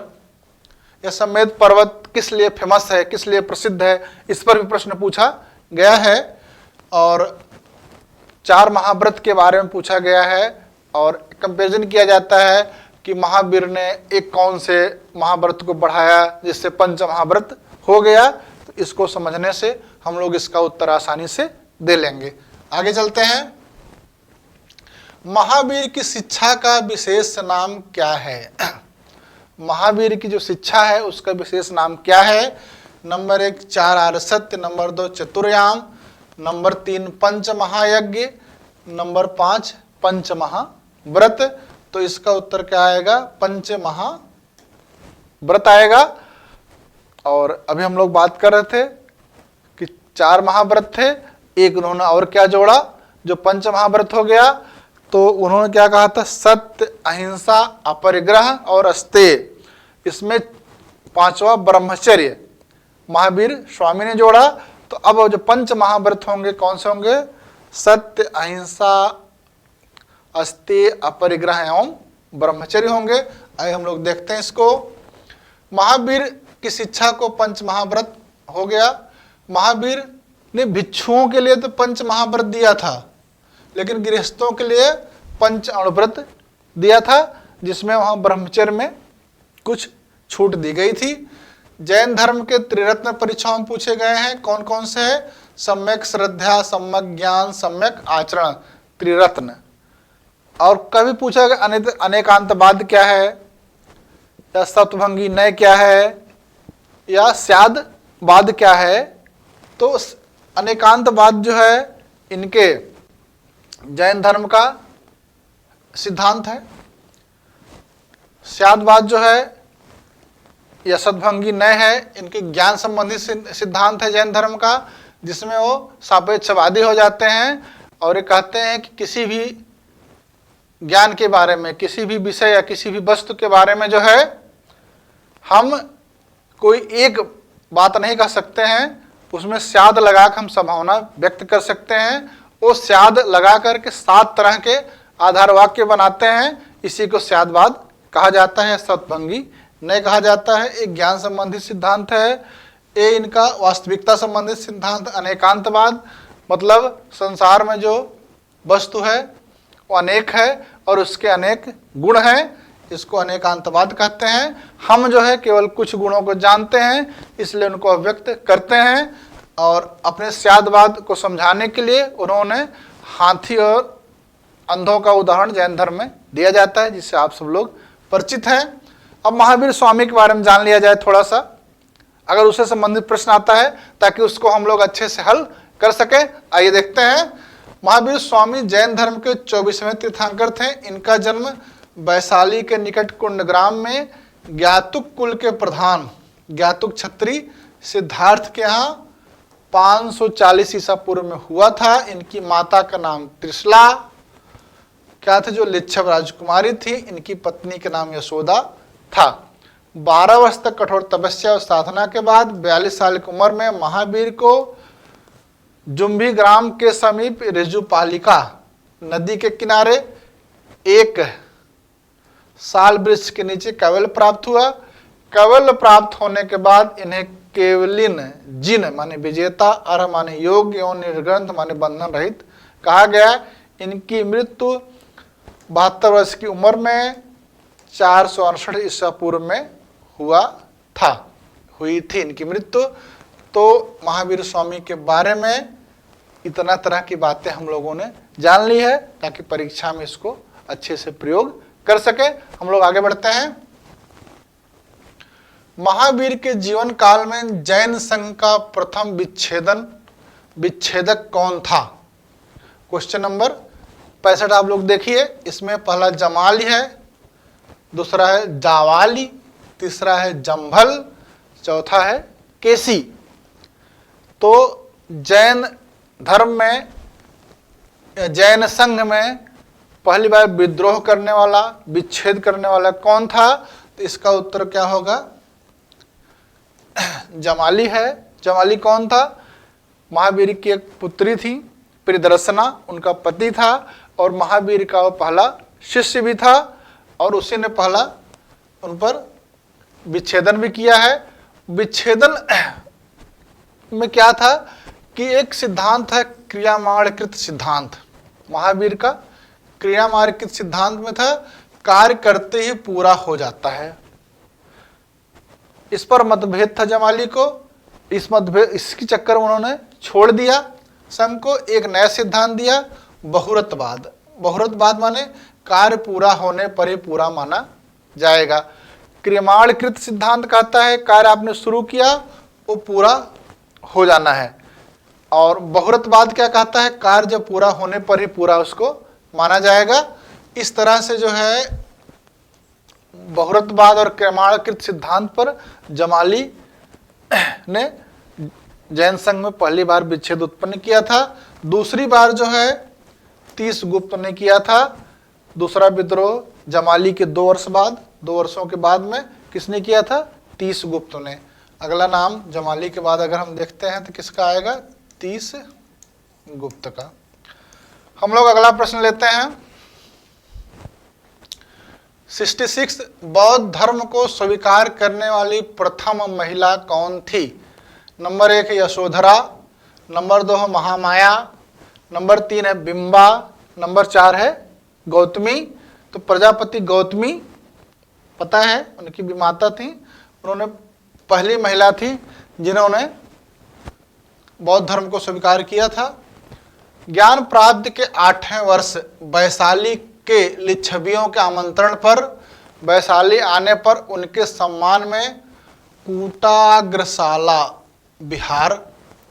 या सम्मेद पर्वत किस लिए फेमस है, किस लिए प्रसिद्ध है, इस पर भी प्रश्न पूछा गया है। और 4 महाव्रत के बारे में पूछा गया है और कंपेरिजन किया जाता है कि महावीर ने एक कौन से महाव्रत को बढ़ाया जिससे पंच महाव्रत हो गया। तो इसको समझने से हम लोग इसका उत्तर आसानी से दे लेंगे। आगे चलते हैं। महावीर की शिक्षा का विशेष नाम क्या है? महावीर की जो शिक्षा है उसका विशेष नाम क्या है? नंबर 1 4 आर्य सत्य, नंबर 2 चतुर्याम, नंबर 3 पंच महायज्ञ, नंबर 5 पंच महाव्रत। तो इसका उत्तर क्या आएगा? पंच महाव्रत आएगा। और अभी हम लोग बात कर रहे थे कि 4 महाव्रत थे, एक उन्होंने और क्या जोड़ा जो पंच महाव्रत हो गया। तो उन्होंने क्या कहा था? सत्य, अहिंसा, अपरिग्रह और अस्तेय। इसमें 5वां ब्रह्मचर्य महावीर स्वामी ने जोड़ा। तो अब जो पंच महाव्रत होंगे कौन से होंगे? सत्य, अहिंसा, अस्तेय, अपरिग्रह एवं ब्रह्मचर्य होंगे। आइए हम लोग देखते हैं इसको। महावीर की शिक्षा को पंच महाव्रत हो गया। महावीर ने भिक्षुओं के लिए तो पंच महाव्रत दिया था, लेकिन गृहस्थों के लिए पंच अणुव्रत दिया था, जिसमें वहां ब्रह्मचर्य में कुछ छूट दी गई थी। जैन धर्म के त्रिरत्न परीक्षाओं में पूछे गए हैं, कौन कौन से हैं? सम्यक श्रद्धा, सम्यक ज्ञान, सम्यक आचरण, त्रिरत्न। और कभी पूछा गया अनेकांतवाद क्या है, या सप्तभंगी नय क्या है, या स्यादवाद क्या है। तो अनेकांतवाद जो है इनके जैन धर्म का सिद्धांत है। स्यादवाद जो है या सद्भंगी नय है, इनके ज्ञान संबंधी सिद्धांत है जैन धर्म का, जिसमें वो सापेक्षवादी हो जाते हैं और ये कहते हैं कि किसी भी ज्ञान के बारे में, किसी भी विषय या किसी भी वस्तु के बारे में जो है हम कोई एक बात नहीं कह सकते हैं, उसमें स्याद लगाकर हम संभावना व्यक्त कर सकते हैं। वो स्याद लगा करके 7 तरह के आधार वाक्य बनाते हैं, इसी को स्यादवाद कहा जाता है, सत्भंगी नहीं कहा जाता है। एक ज्ञान संबंधित सिद्धांत है, ये इनका वास्तविकता संबंधित सिद्धांत। अनेकांतवाद मतलब संसार में जो वस्तु है वो अनेक है और उसके अनेक गुण हैं, इसको अनेकांतवाद कहते हैं। हम जो है केवल कुछ गुणों को जानते हैं, इसलिए उनको अव्यक्त करते हैं। और अपने स्यादवाद को समझाने के लिए उन्होंने हाथी और अंधों का उदाहरण जैन धर्म में दिया जाता है, जिससे आप सब लोग परिचित हैं। अब महावीर स्वामी के बारे में जान लिया जाए थोड़ा सा, अगर उससे संबंधित प्रश्न आता है, ताकि उसको हम लोग अच्छे से हल कर सके। आइए देखते हैं। महावीर स्वामी जैन धर्म के 24वें तीर्थंकर थे। इनका जन्म वैशाली के निकट कुंडग्राम में ज्ञातुक कुल के प्रधान ज्ञातुक क्षत्रिय सिद्धार्थ के यहाँ 540 ईसा पूर्व में हुआ था। इनकी माता का नाम त्रिशला क्या थे, जो लिच्छव राजकुमारी थी। इनकी पत्नी का नाम यशोदा था। 12 वर्ष तक कठोर तपस्या और साधना के बाद 42 साल की उम्र में महावीर को जुम्भी ग्राम के समीप ऋजुपालिका नदी के किनारे एक साल वृक्ष के नीचे कैवल्य प्राप्त हुआ। कैवल्य प्राप्त होने के बाद इन्हें केवलिन जिन माने विजेता, अर्ह माने योग्य एवं निर्ग्रंथ माने बंधन रहित कहा गया। इनकी मृत्यु 72 वर्ष की उम्र में 468 ईसा पूर्व में हुई थी इनकी मृत्यु। तो महावीर स्वामी के बारे में इतना तरह की बातें हम लोगों ने जान ली है, ताकि परीक्षा में इसको अच्छे से प्रयोग कर सके। हम लोग आगे बढ़ते हैं। महावीर के जीवन काल में जैन संघ का प्रथम विच्छेदक कौन था? क्वेश्चन नंबर 65 आप लोग देखिए। इसमें पहला जमाली है, दूसरा है जावाली, तीसरा है जंभल, चौथा है केसी। तो जैन धर्म में, जैन संघ में पहली बार विद्रोह करने वाला, विच्छेद करने वाला कौन था? तो इसका उत्तर क्या होगा? जमाली है। जमाली कौन था? महावीर की एक पुत्री थी प्रियदर्शना, उनका पति था और महावीर का वो पहला शिष्य भी था, और उसी ने पहला उन पर विच्छेदन भी किया है। विच्छेदन में क्या था कि एक सिद्धांत है क्रियामाणकृत सिद्धांत। महावीर का क्रियामाणकृत सिद्धांत में था कार्य करते ही पूरा हो जाता है। इस पर मतभेद था जमाली को। इसकी चक्कर में उन्होंने छोड़ दिया संघ को, एक नया सिद्धांत दिया बहुरतवाद। बहुरतवाद माने कार्य पूरा होने पर ही पूरा माना जाएगा। क्रियमाणकृत सिद्धांत कहता है कार्य आपने शुरू किया वो पूरा हो जाना है। और बहुरतवाद क्या कहता है, कार्य जब पूरा होने पर ही पूरा उसको माना जाएगा। इस तरह से जो है बहुरतवाद और क्रियमाणकृत सिद्धांत पर जमाली ने जैन संघ में पहली बार विच्छेद उत्पन्न किया था। दूसरी बार जो है तीस गुप्त ने किया था। दूसरा विद्रोह जमाली के 2 वर्ष बाद, 2 वर्षों के बाद में किसने किया था, तीस गुप्त ने। अगला नाम जमाली के बाद अगर हम देखते हैं तो किसका आएगा, तीस गुप्त का। हम लोग अगला प्रश्न लेते हैं 66। बौद्ध धर्म को स्वीकार करने वाली प्रथम महिला कौन थी? Number 1 Yashodhara, number 2 Mahamaya, number 3 है बिंबा, नंबर 4 है गौतमी। तो प्रजापति गौतमी पता है, उनकी भी माता थी। उन्होंने पहली महिला थी जिन्होंने बौद्ध धर्म को स्वीकार किया था। ज्ञान प्राप्ति के 8वें वर्ष वैशाली के लिच्छवियों के आमंत्रण पर वैशाली आने पर उनके सम्मान में कूटाग्रशाला विहार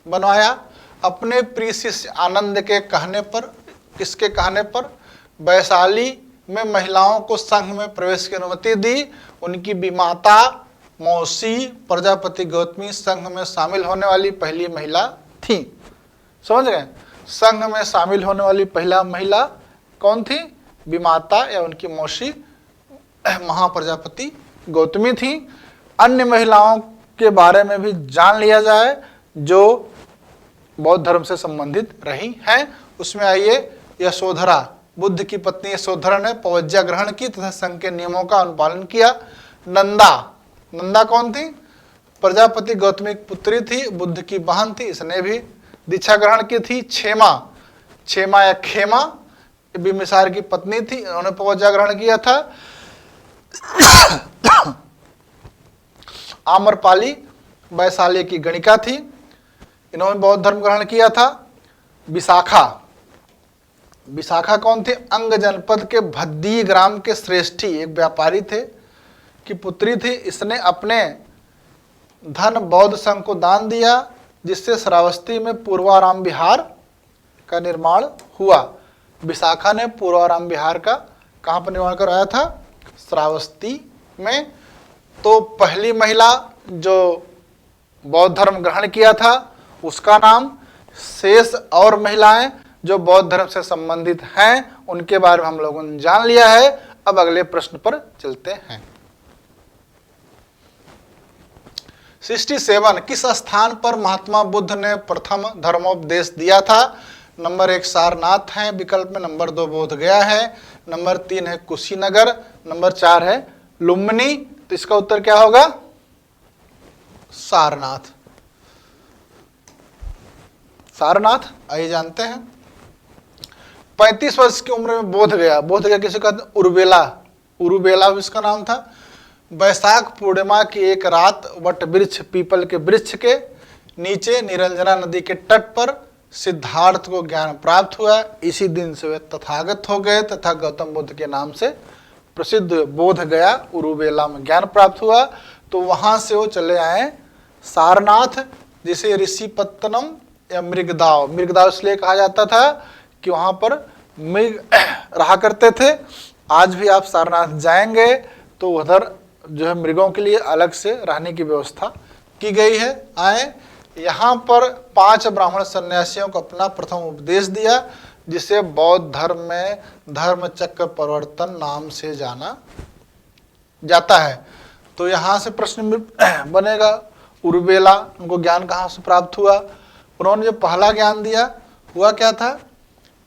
बनवाया। अपने प्रिय शिष्य आनंद के कहने पर, किसके कहने पर, वैशाली में महिलाओं को संघ में प्रवेश की अनुमति दी। उनकी विमाता मौसी प्रजापति गौतमी संघ में शामिल होने वाली पहली महिला थी। समझ गए, संघ में शामिल होने वाली पहला महिला कौन थी, विमाता या उनकी मौसी महाप्रजापति गौतमी थी। अन्य महिलाओं के बारे में भी जान लिया जाए जो बौद्ध धर्म से संबंधित रही हैं। उसमें आइए यशोधरा, बुद्ध की पत्नी यशोधरा ने पवज्जा ग्रहण की तथा संघ के नियमों का अनुपालन किया। नंदा, नंदा कौन थी, प्रजापति गौतमी की पुत्री थी, बुद्ध की बहन थी, इसने भी दीक्षा ग्रहण की थी। क्षेमा, क्षेमा या खेमा बिम्बिसार की पत्नी थी, उन्होंने पवज्जा ग्रहण किया था। आम्रपाली वैशाली की गणिका थी, इन्होंने बौद्ध धर्म ग्रहण किया था। विशाखा, विशाखा कौन थे, अंग जनपद के भद्दी ग्राम के श्रेष्ठी एक व्यापारी थे की पुत्री थी। इसने अपने धन बौद्ध संघ को दान दिया जिससे श्रावस्ती में पूर्वाराम विहार का निर्माण हुआ। विशाखा ने पूर्वाराम विहार का कहाँ पर निर्माण करवाया था, श्रावस्ती में। तो पहली महिला जो बौद्ध धर्म ग्रहण किया था उसका नाम, शेष और महिलाएं जो बौद्ध धर्म से संबंधित हैं उनके बारे में हम लोगों ने जान लिया है। अब अगले प्रश्न पर चलते हैं। 67 किस स्थान पर महात्मा बुद्ध ने प्रथम धर्मोपदेश दिया था? नंबर 1 सारनाथ है विकल्प में, नंबर 2 बोध गया है, नंबर 3 है कुशीनगर, नंबर 4 है लुम्बिनी। तो इसका उत्तर क्या होगा, सारनाथ। सारनाथ आइए जानते हैं। 35 वर्ष की उम्र में बोध गया, बोध गया किसे कहते हैं, उरुबेला, उरुबेला इसका नाम था। वैशाख पूर्णिमा की एक रात वट वृक्ष, पीपल के वृक्ष के नीचे निरंजना नदी के तट पर सिद्धार्थ को ज्ञान प्राप्त हुआ। इसी दिन से वे तथागत हो गए तथा गौतम बुद्ध के नाम से प्रसिद्ध हुए। बोध गया उरुबेला में ज्ञान प्राप्त हुआ तो वहां से वो चले आए सारनाथ, जिसे ऋषिपत्तनम या मृगदाव, मृगदाव इसलिए कहा जाता था कि वहां पर मृग रहा करते थे। आज भी आप सारनाथ जाएंगे तो उधर जो है मृगों के लिए अलग से रहने की व्यवस्था की गई है। आए यहाँ पर 5 ब्राह्मण सन्यासियों को अपना प्रथम उपदेश दिया जिसे बौद्ध धर्म में धर्म चक्र परिवर्तन नाम से जाना जाता है। तो यहाँ से प्रश्न बनेगा, उरुबेला उनको ज्ञान कहाँ से प्राप्त हुआ? उन्होंने जो पहला ज्ञान दिया हुआ क्या था,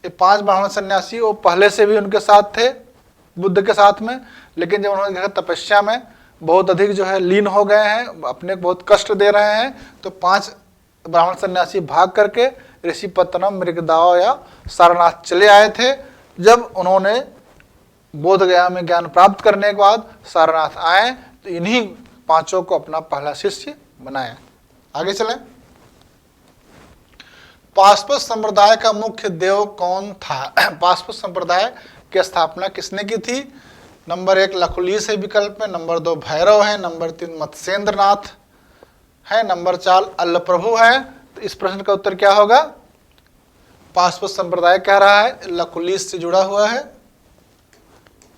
ये 5 ब्राह्मण सन्यासी वो पहले से भी उनके साथ थे बुद्ध के साथ में, लेकिन जब उन्होंने देखा तपस्या में बहुत अधिक जो है लीन हो गए हैं, अपने को बहुत कष्ट दे रहे हैं, तो 5 ब्राह्मण सन्यासी भाग करके ऋषिपत्तनम, मृगदाव या सारनाथ चले आए थे। जब उन्होंने बोध गया में ज्ञान प्राप्त करने के बाद सारनाथ आए तो इन्हीं 5 को अपना पहला शिष्य बनाया। आगे चलें। पाशुपत संप्रदाय का मुख्य देव कौन था? पाशुपत संप्रदाय की स्थापना किसने की थी? नंबर 1 लकुलीस है विकल्प में, नंबर 2 भैरव है, नंबर 3 मत्स्येंद्र नाथ है, नंबर 4 अल्लप्रभु है। तो इस प्रश्न का उत्तर क्या होगा? पाशुपत संप्रदाय कह रहा है, लकुलीस से जुड़ा हुआ है।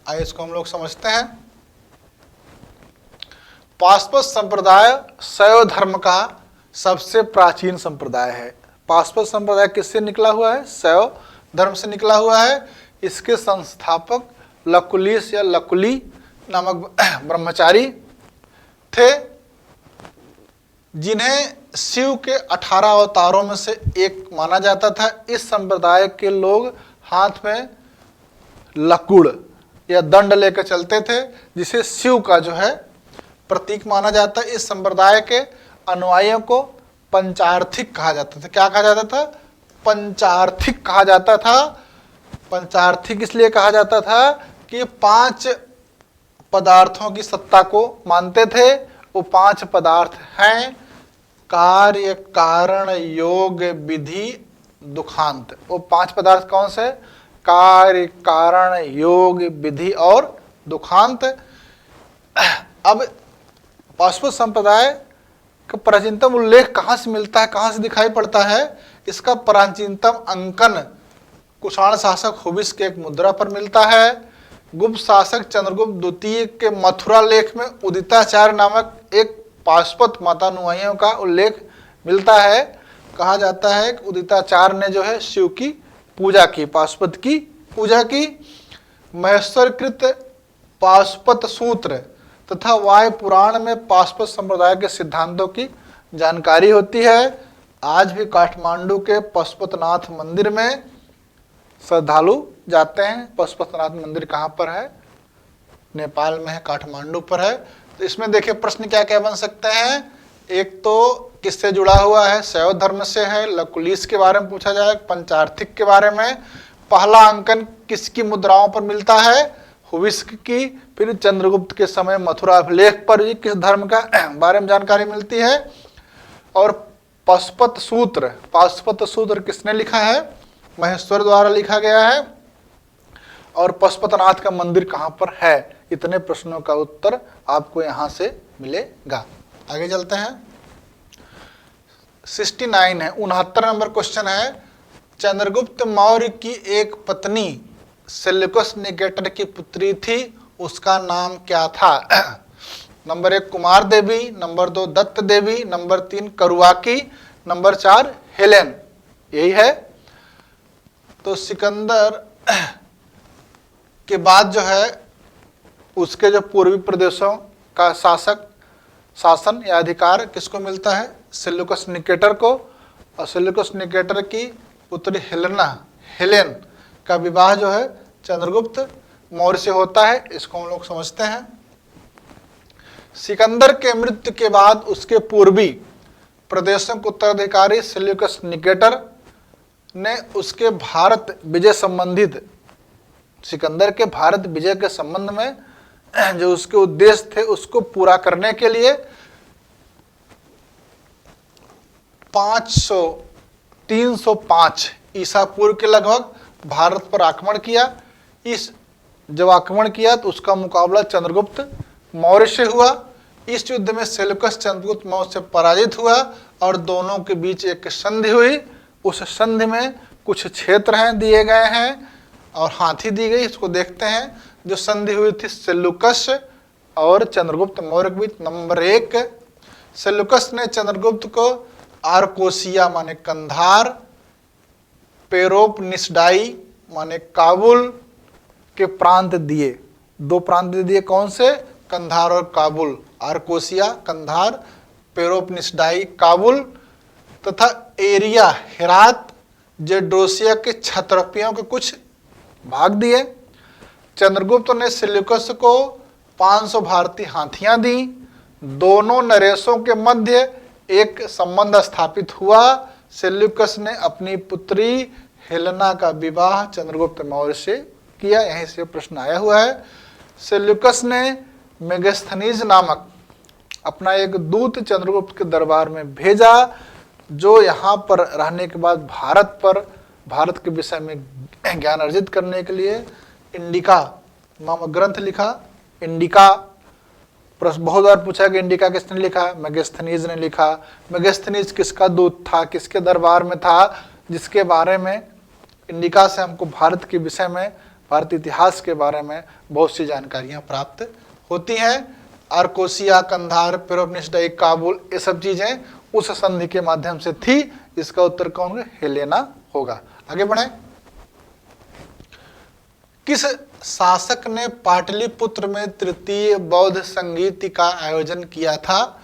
आइए इसको हम लोग समझते हैं। पाशुपत संप्रदाय शैव धर्म का सबसे प्राचीन संप्रदाय है। पाशुपत संप्रदाय किससे निकला हुआ है? शैव धर्म से निकला हुआ है। इसके संस्थापक लकुलीस या लकुली नामक ब्रह्मचारी थे, जिन्हें शिव के 18 अवतारों में से एक माना जाता था। इस संप्रदाय के लोग हाथ में लकुड़ या दंड लेकर चलते थे, जिसे शिव का जो है प्रतीक माना जाता है। इस संप्रदाय के अनुयायियों को पंचार्थिक कहा जाता था। क्या कहा जाता था? पंचार्थिक कहा जाता था। पंचार्थिक इसलिए कहा जाता था कि 5 पदार्थों की सत्ता को मानते थे। वो 5 पदार्थ हैं कार्य, कारण, योग, विधि, दुखांत। वो 5 पदार्थ कौन से? कार्य, कारण, योग, विधि और दुखांत। अब पाशुपत संप्रदाय का प्राचीनतम उल्लेख कहाँ से मिलता है, कहाँ से दिखाई पड़ता है? इसका प्राचीनतम अंकन कुषाण शासक हुबिस के एक मुद्रा पर मिलता है। गुप्त शासक चंद्रगुप्त द्वितीय के मथुरा लेख में उदिताचार्य नामक एक पाशुपत मातानुयायियों का उल्लेख मिलता है। कहा जाता है कि उदिताचार्य ने जो है शिव की पूजा की, पाशुपत की पूजा की। महेश्वरकृत पाशुपत सूत्र तथा वायु पुराण में पाशुपत संप्रदाय के सिद्धांतों की जानकारी होती है। आज भी काठमांडू के पशुपतनाथ मंदिर में श्रद्धालु जाते हैं। पशुपतनाथ मंदिर कहाँ पर है? नेपाल में है, काठमांडू पर है। तो इसमें देखिए प्रश्न क्या क्या बन सकते हैं। एक तो किससे जुड़ा हुआ है? शैव धर्म से है। लकुलीस के बारे में पूछा जाए, पंचार्थिक के बारे में। पहला अंकन किसकी मुद्राओं पर मिलता है? हुबिस की। फिर चंद्रगुप्त के समय मथुरा अभिलेख पर भी किस धर्म का बारे में जानकारी मिलती है। और पाशुपत सूत्र किसने लिखा है? महेश्वर द्वारा लिखा गया है। और पशुपतनाथ का मंदिर कहाँ पर है? इतने प्रश्नों का उत्तर आपको यहाँ से मिलेगा। आगे चलते हैं। 69 है, 69 नंबर क्वेश्चन है। चंद्रगुप्त मौर्य की एक पत्नी सेल्यूकस निकेटर की पुत्री थी, उसका नाम क्या था? नंबर 1 कुमार देवी, नंबर 2 दत्त देवी, नंबर 3 करुआकी, नंबर 4 हेलेन। यही है। तो सिकंदर के बाद जो है उसके जो पूर्वी प्रदेशों का शासन या अधिकार किसको मिलता है? सेल्यूकस निकेटर को। और सेल्यूकस निकेटर की पुत्री हेलेन का विवाह जो है चंद्रगुप्त मौर्य से होता है। इसको हम लोग समझते हैं। सिकंदर के मृत्यु के बाद उसके पूर्वी प्रदेशों के उत्तराधिकारी सेल्यूकस निकेटर ने उसके भारत विजय संबंधित, सिकंदर के भारत विजय के संबंध में जो उसके उद्देश्य थे उसको पूरा करने के लिए 305 ईसा पूर्व के लगभग भारत पर आक्रमण किया। जब आक्रमण किया तो उसका मुकाबला चंद्रगुप्त मौर्य से हुआ। इस युद्ध में सेल्यूकस चंद्रगुप्त मौर्य से पराजित हुआ और दोनों के बीच एक संधि हुई। उस संधि में कुछ क्षेत्र हैं दिए गए हैं और हाथी दी गई। इसको देखते हैं। जो संधि हुई थी सेल्यूकस और चंद्रगुप्त मौर्य के बीच। नंबर 1 सेल्यूकस ने चंद्रगुप्त को आर्कोसिया माने कंधार, पेरोपनिसडाई माने काबुल के प्रांत दिए। 2 प्रांत दिए। कौन से? कंधार और काबुल। आर्कोसिया कंधार, पेरोपनिसडाई काबुल तथा एरिया हेरात जेड्रोसिया के क्षत्रपियों के कुछ भाग दिए। चंद्रगुप्त ने सेल्यूकस को 500 भारतीय हाथियां दी। दोनों नरेशों के मध्य एक संबंध स्थापित हुआ। सेल्यूकस ने अपनी पुत्री हेलेना का विवाह चंद्रगुप्त मौर्य से किया। यहीं से प्रश्न आया हुआ है। सेल्यूकस ने मेगास्थनीज नामक अपना एक दूत चंद्रगुप्त के दरबार में भेजा। जो यहाँ पर रहने के बाद भारत के विषय में ज्ञान अर्जित करने के लिए इंडिका नामक ग्रंथ लिखा। इंडिका प्रश्न बहुत बार पूछा कि इंडिका किसने लिखा? मेगास्थनीज ने लिखा। मेगास्थनीज किसका दूत था, किसके दरबार में था, जिसके बारे में इंडिका से हमको भारत के विषय में, भारतीय इतिहास के बारे में बहुत सी जानकारियां प्राप्त होती हैं। आर्कोसिया, कंधार, पेरोपनिस्डाई, काबुल, ये सब चीजें उस संधि के माध्यम से थी। इसका उत्तर कौन होगा? हेलेना होगा। आगे बढ़े। किस शासक ने पाटलिपुत्र में तृतीय बौद्ध संगीति का आयोजन किया था?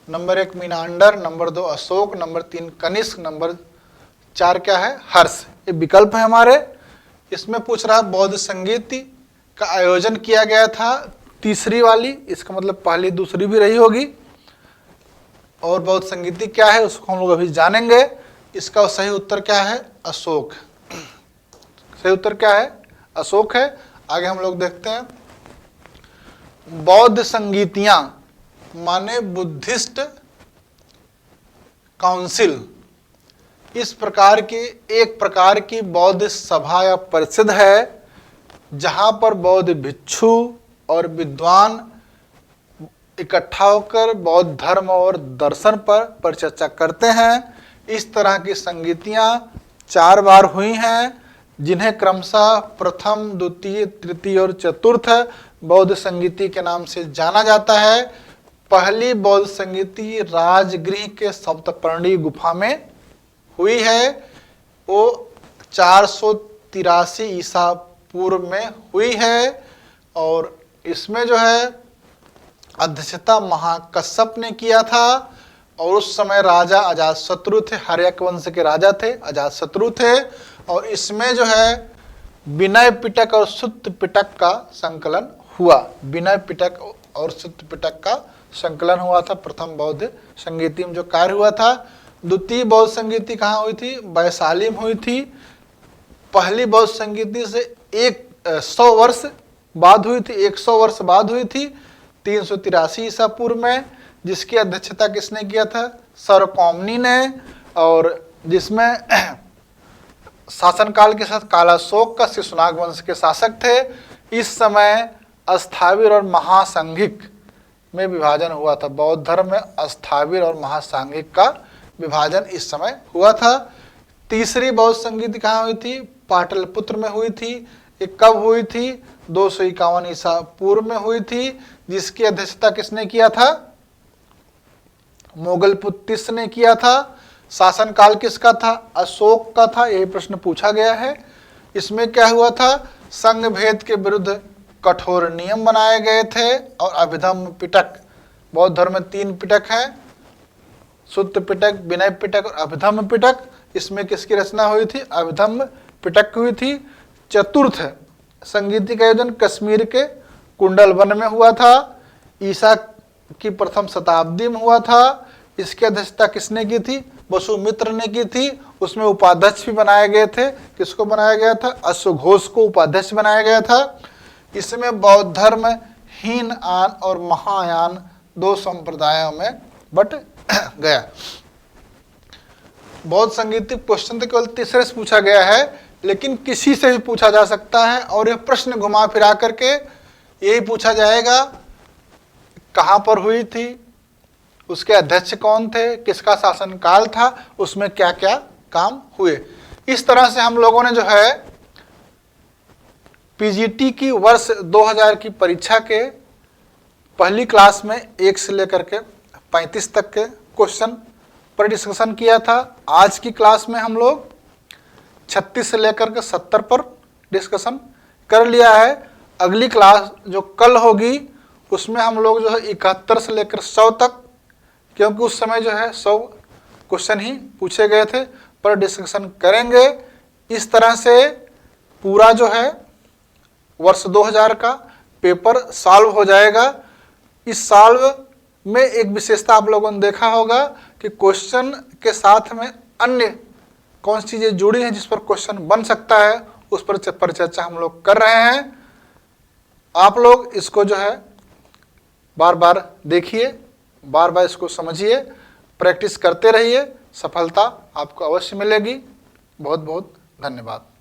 Number 1 Menander, number 2 Ashoka, number 3 Kanishka, number 4 क्या है? हर्ष। ये विकल्प है हमारे। इसमें पूछ रहा है बौद्ध संगीति का आयोजन किया गया था, तीसरी वाली, इसका मतलब पहली दूसरी भी रही होगी। और बौद्ध संगीति क्या है उसको हम लोग अभी जानेंगे। इसका सही उत्तर क्या है? अशोक। सही उत्तर क्या है? अशोक है। आगे हम लोग देखते हैं। बौद्ध संगीतियां माने बुद्धिस्ट काउंसिल, इस प्रकार की एक प्रकार की बौद्ध सभा या परिषद है जहां पर बौद्ध भिक्षु और विद्वान इकट्ठा होकर बौद्ध धर्म और दर्शन पर परिचर्चा करते हैं। इस तरह की संगीतियां 4 बार हुई हैं, जिन्हें क्रमशः प्रथम, द्वितीय, तृतीय और चतुर्थ बौद्ध संगीति के नाम से जाना जाता है। पहली बौद्ध संगीति राजगृह के सप्तपर्णी गुफा में हुई है। वो 483 ईसा पूर्व में हुई है और इसमें जो है अध्यक्षता महाकश्यप ने किया था। और उस समय राजा अजातशत्रु थे, हर्यक वंश के राजा थे, अजातशत्रु थे। और इसमें जो है विनय पिटक और सुत्त पिटक का संकलन हुआ। विनय पिटक और सुत्त पिटक का संकलन हुआ था प्रथम बौद्ध संगीति में जो कार्य हुआ था। द्वितीय बौद्ध संगीति कहाँ हुई थी? वैशाली में हुई थी। पहली बौद्ध संगीति से 100 वर्ष बाद हुई थी, 100 वर्ष बाद हुई थी 383 ईसा पूर्व में, जिसकी अध्यक्षता किसने किया था? सरकौमनी ने। और जिसमें शासनकाल के साथ कालाशोक का शिशुनाग वंश के शासक थे। इस समय अस्थाविर और महासांघिक में विभाजन हुआ था। बौद्ध धर्म में अस्थाविर और महासांघिक का विभाजन इस समय हुआ था। तीसरी बौद्ध संगीति कहाँ हुई थी? पाटलिपुत्र में हुई थी। ये कब हुई थी? 251 ईसा पूर्व में हुई थी, जिसकी अध्यक्षता किसने किया था? मोगलपुत्तिस ने किया था। शासनकाल किसका था? अशोक का था। यही प्रश्न पूछा गया है। इसमें क्या हुआ था? संघ भेद के विरुद्ध कठोर नियम बनाए गए थे और अभिधम्म पिटक, बौद्ध धर्म में 3 पिटक हैं, सुत्त पिटक, विनय पिटक और अभिधम्म पिटक। इसमें किसकी रचना हुई थी? अभिधम्म पिटक हुई थी। चतुर्थ संगीति का आयोजन कश्मीर के कुंडल वन में हुआ था। ईसा की प्रथम शताब्दी में हुआ था। इसकी अध्यक्षता किसने की थी? वसुमित्र ने की थी। उसमें उपाध्यक्ष भी बनाए गए थे। किसको बनाया गया था? अश्वघोष को उपाध्यक्ष बनाया गया था। इसमें बौद्ध धर्म हीनयान और महायान 2 संप्रदायों में बट गया। बौद्ध संगीति क्वेश्चन तो केवल तीसरे से पूछा गया है, लेकिन किसी से भी पूछा जा सकता है। और यह प्रश्न घुमा फिरा करके यही पूछा जाएगा, कहाँ पर हुई थी, उसके अध्यक्ष कौन थे, किसका शासनकाल था, उसमें क्या क्या काम हुए। इस तरह से हम लोगों ने जो है पीजीटी की वर्ष 2000 की परीक्षा के पहली क्लास में 1 से लेकर के 35 तक के क्वेश्चन पर डिस्कशन किया था। आज की क्लास में हम लोग 36 से लेकर के 70 पर डिस्कशन कर लिया है। अगली क्लास जो कल होगी उसमें हम लोग जो है 71 से लेकर 100 तक, क्योंकि उस समय जो है 100 क्वेश्चन ही पूछे गए थे, पर डिस्कशन करेंगे। इस तरह से पूरा जो है वर्ष 2000 का पेपर सॉल्व हो जाएगा। इस सॉल्व में एक विशेषता आप लोगों ने देखा होगा कि क्वेश्चन के साथ में अन्य कौन सी चीज़ें जुड़ी हैं जिस पर क्वेश्चन बन सकता है, उस पर चर्चा हम लोग कर रहे हैं। आप लोग इसको जो है बार बार देखिए, बार बार इसको समझिए, प्रैक्टिस करते रहिए, सफलता आपको अवश्य मिलेगी। बहुत बहुत धन्यवाद।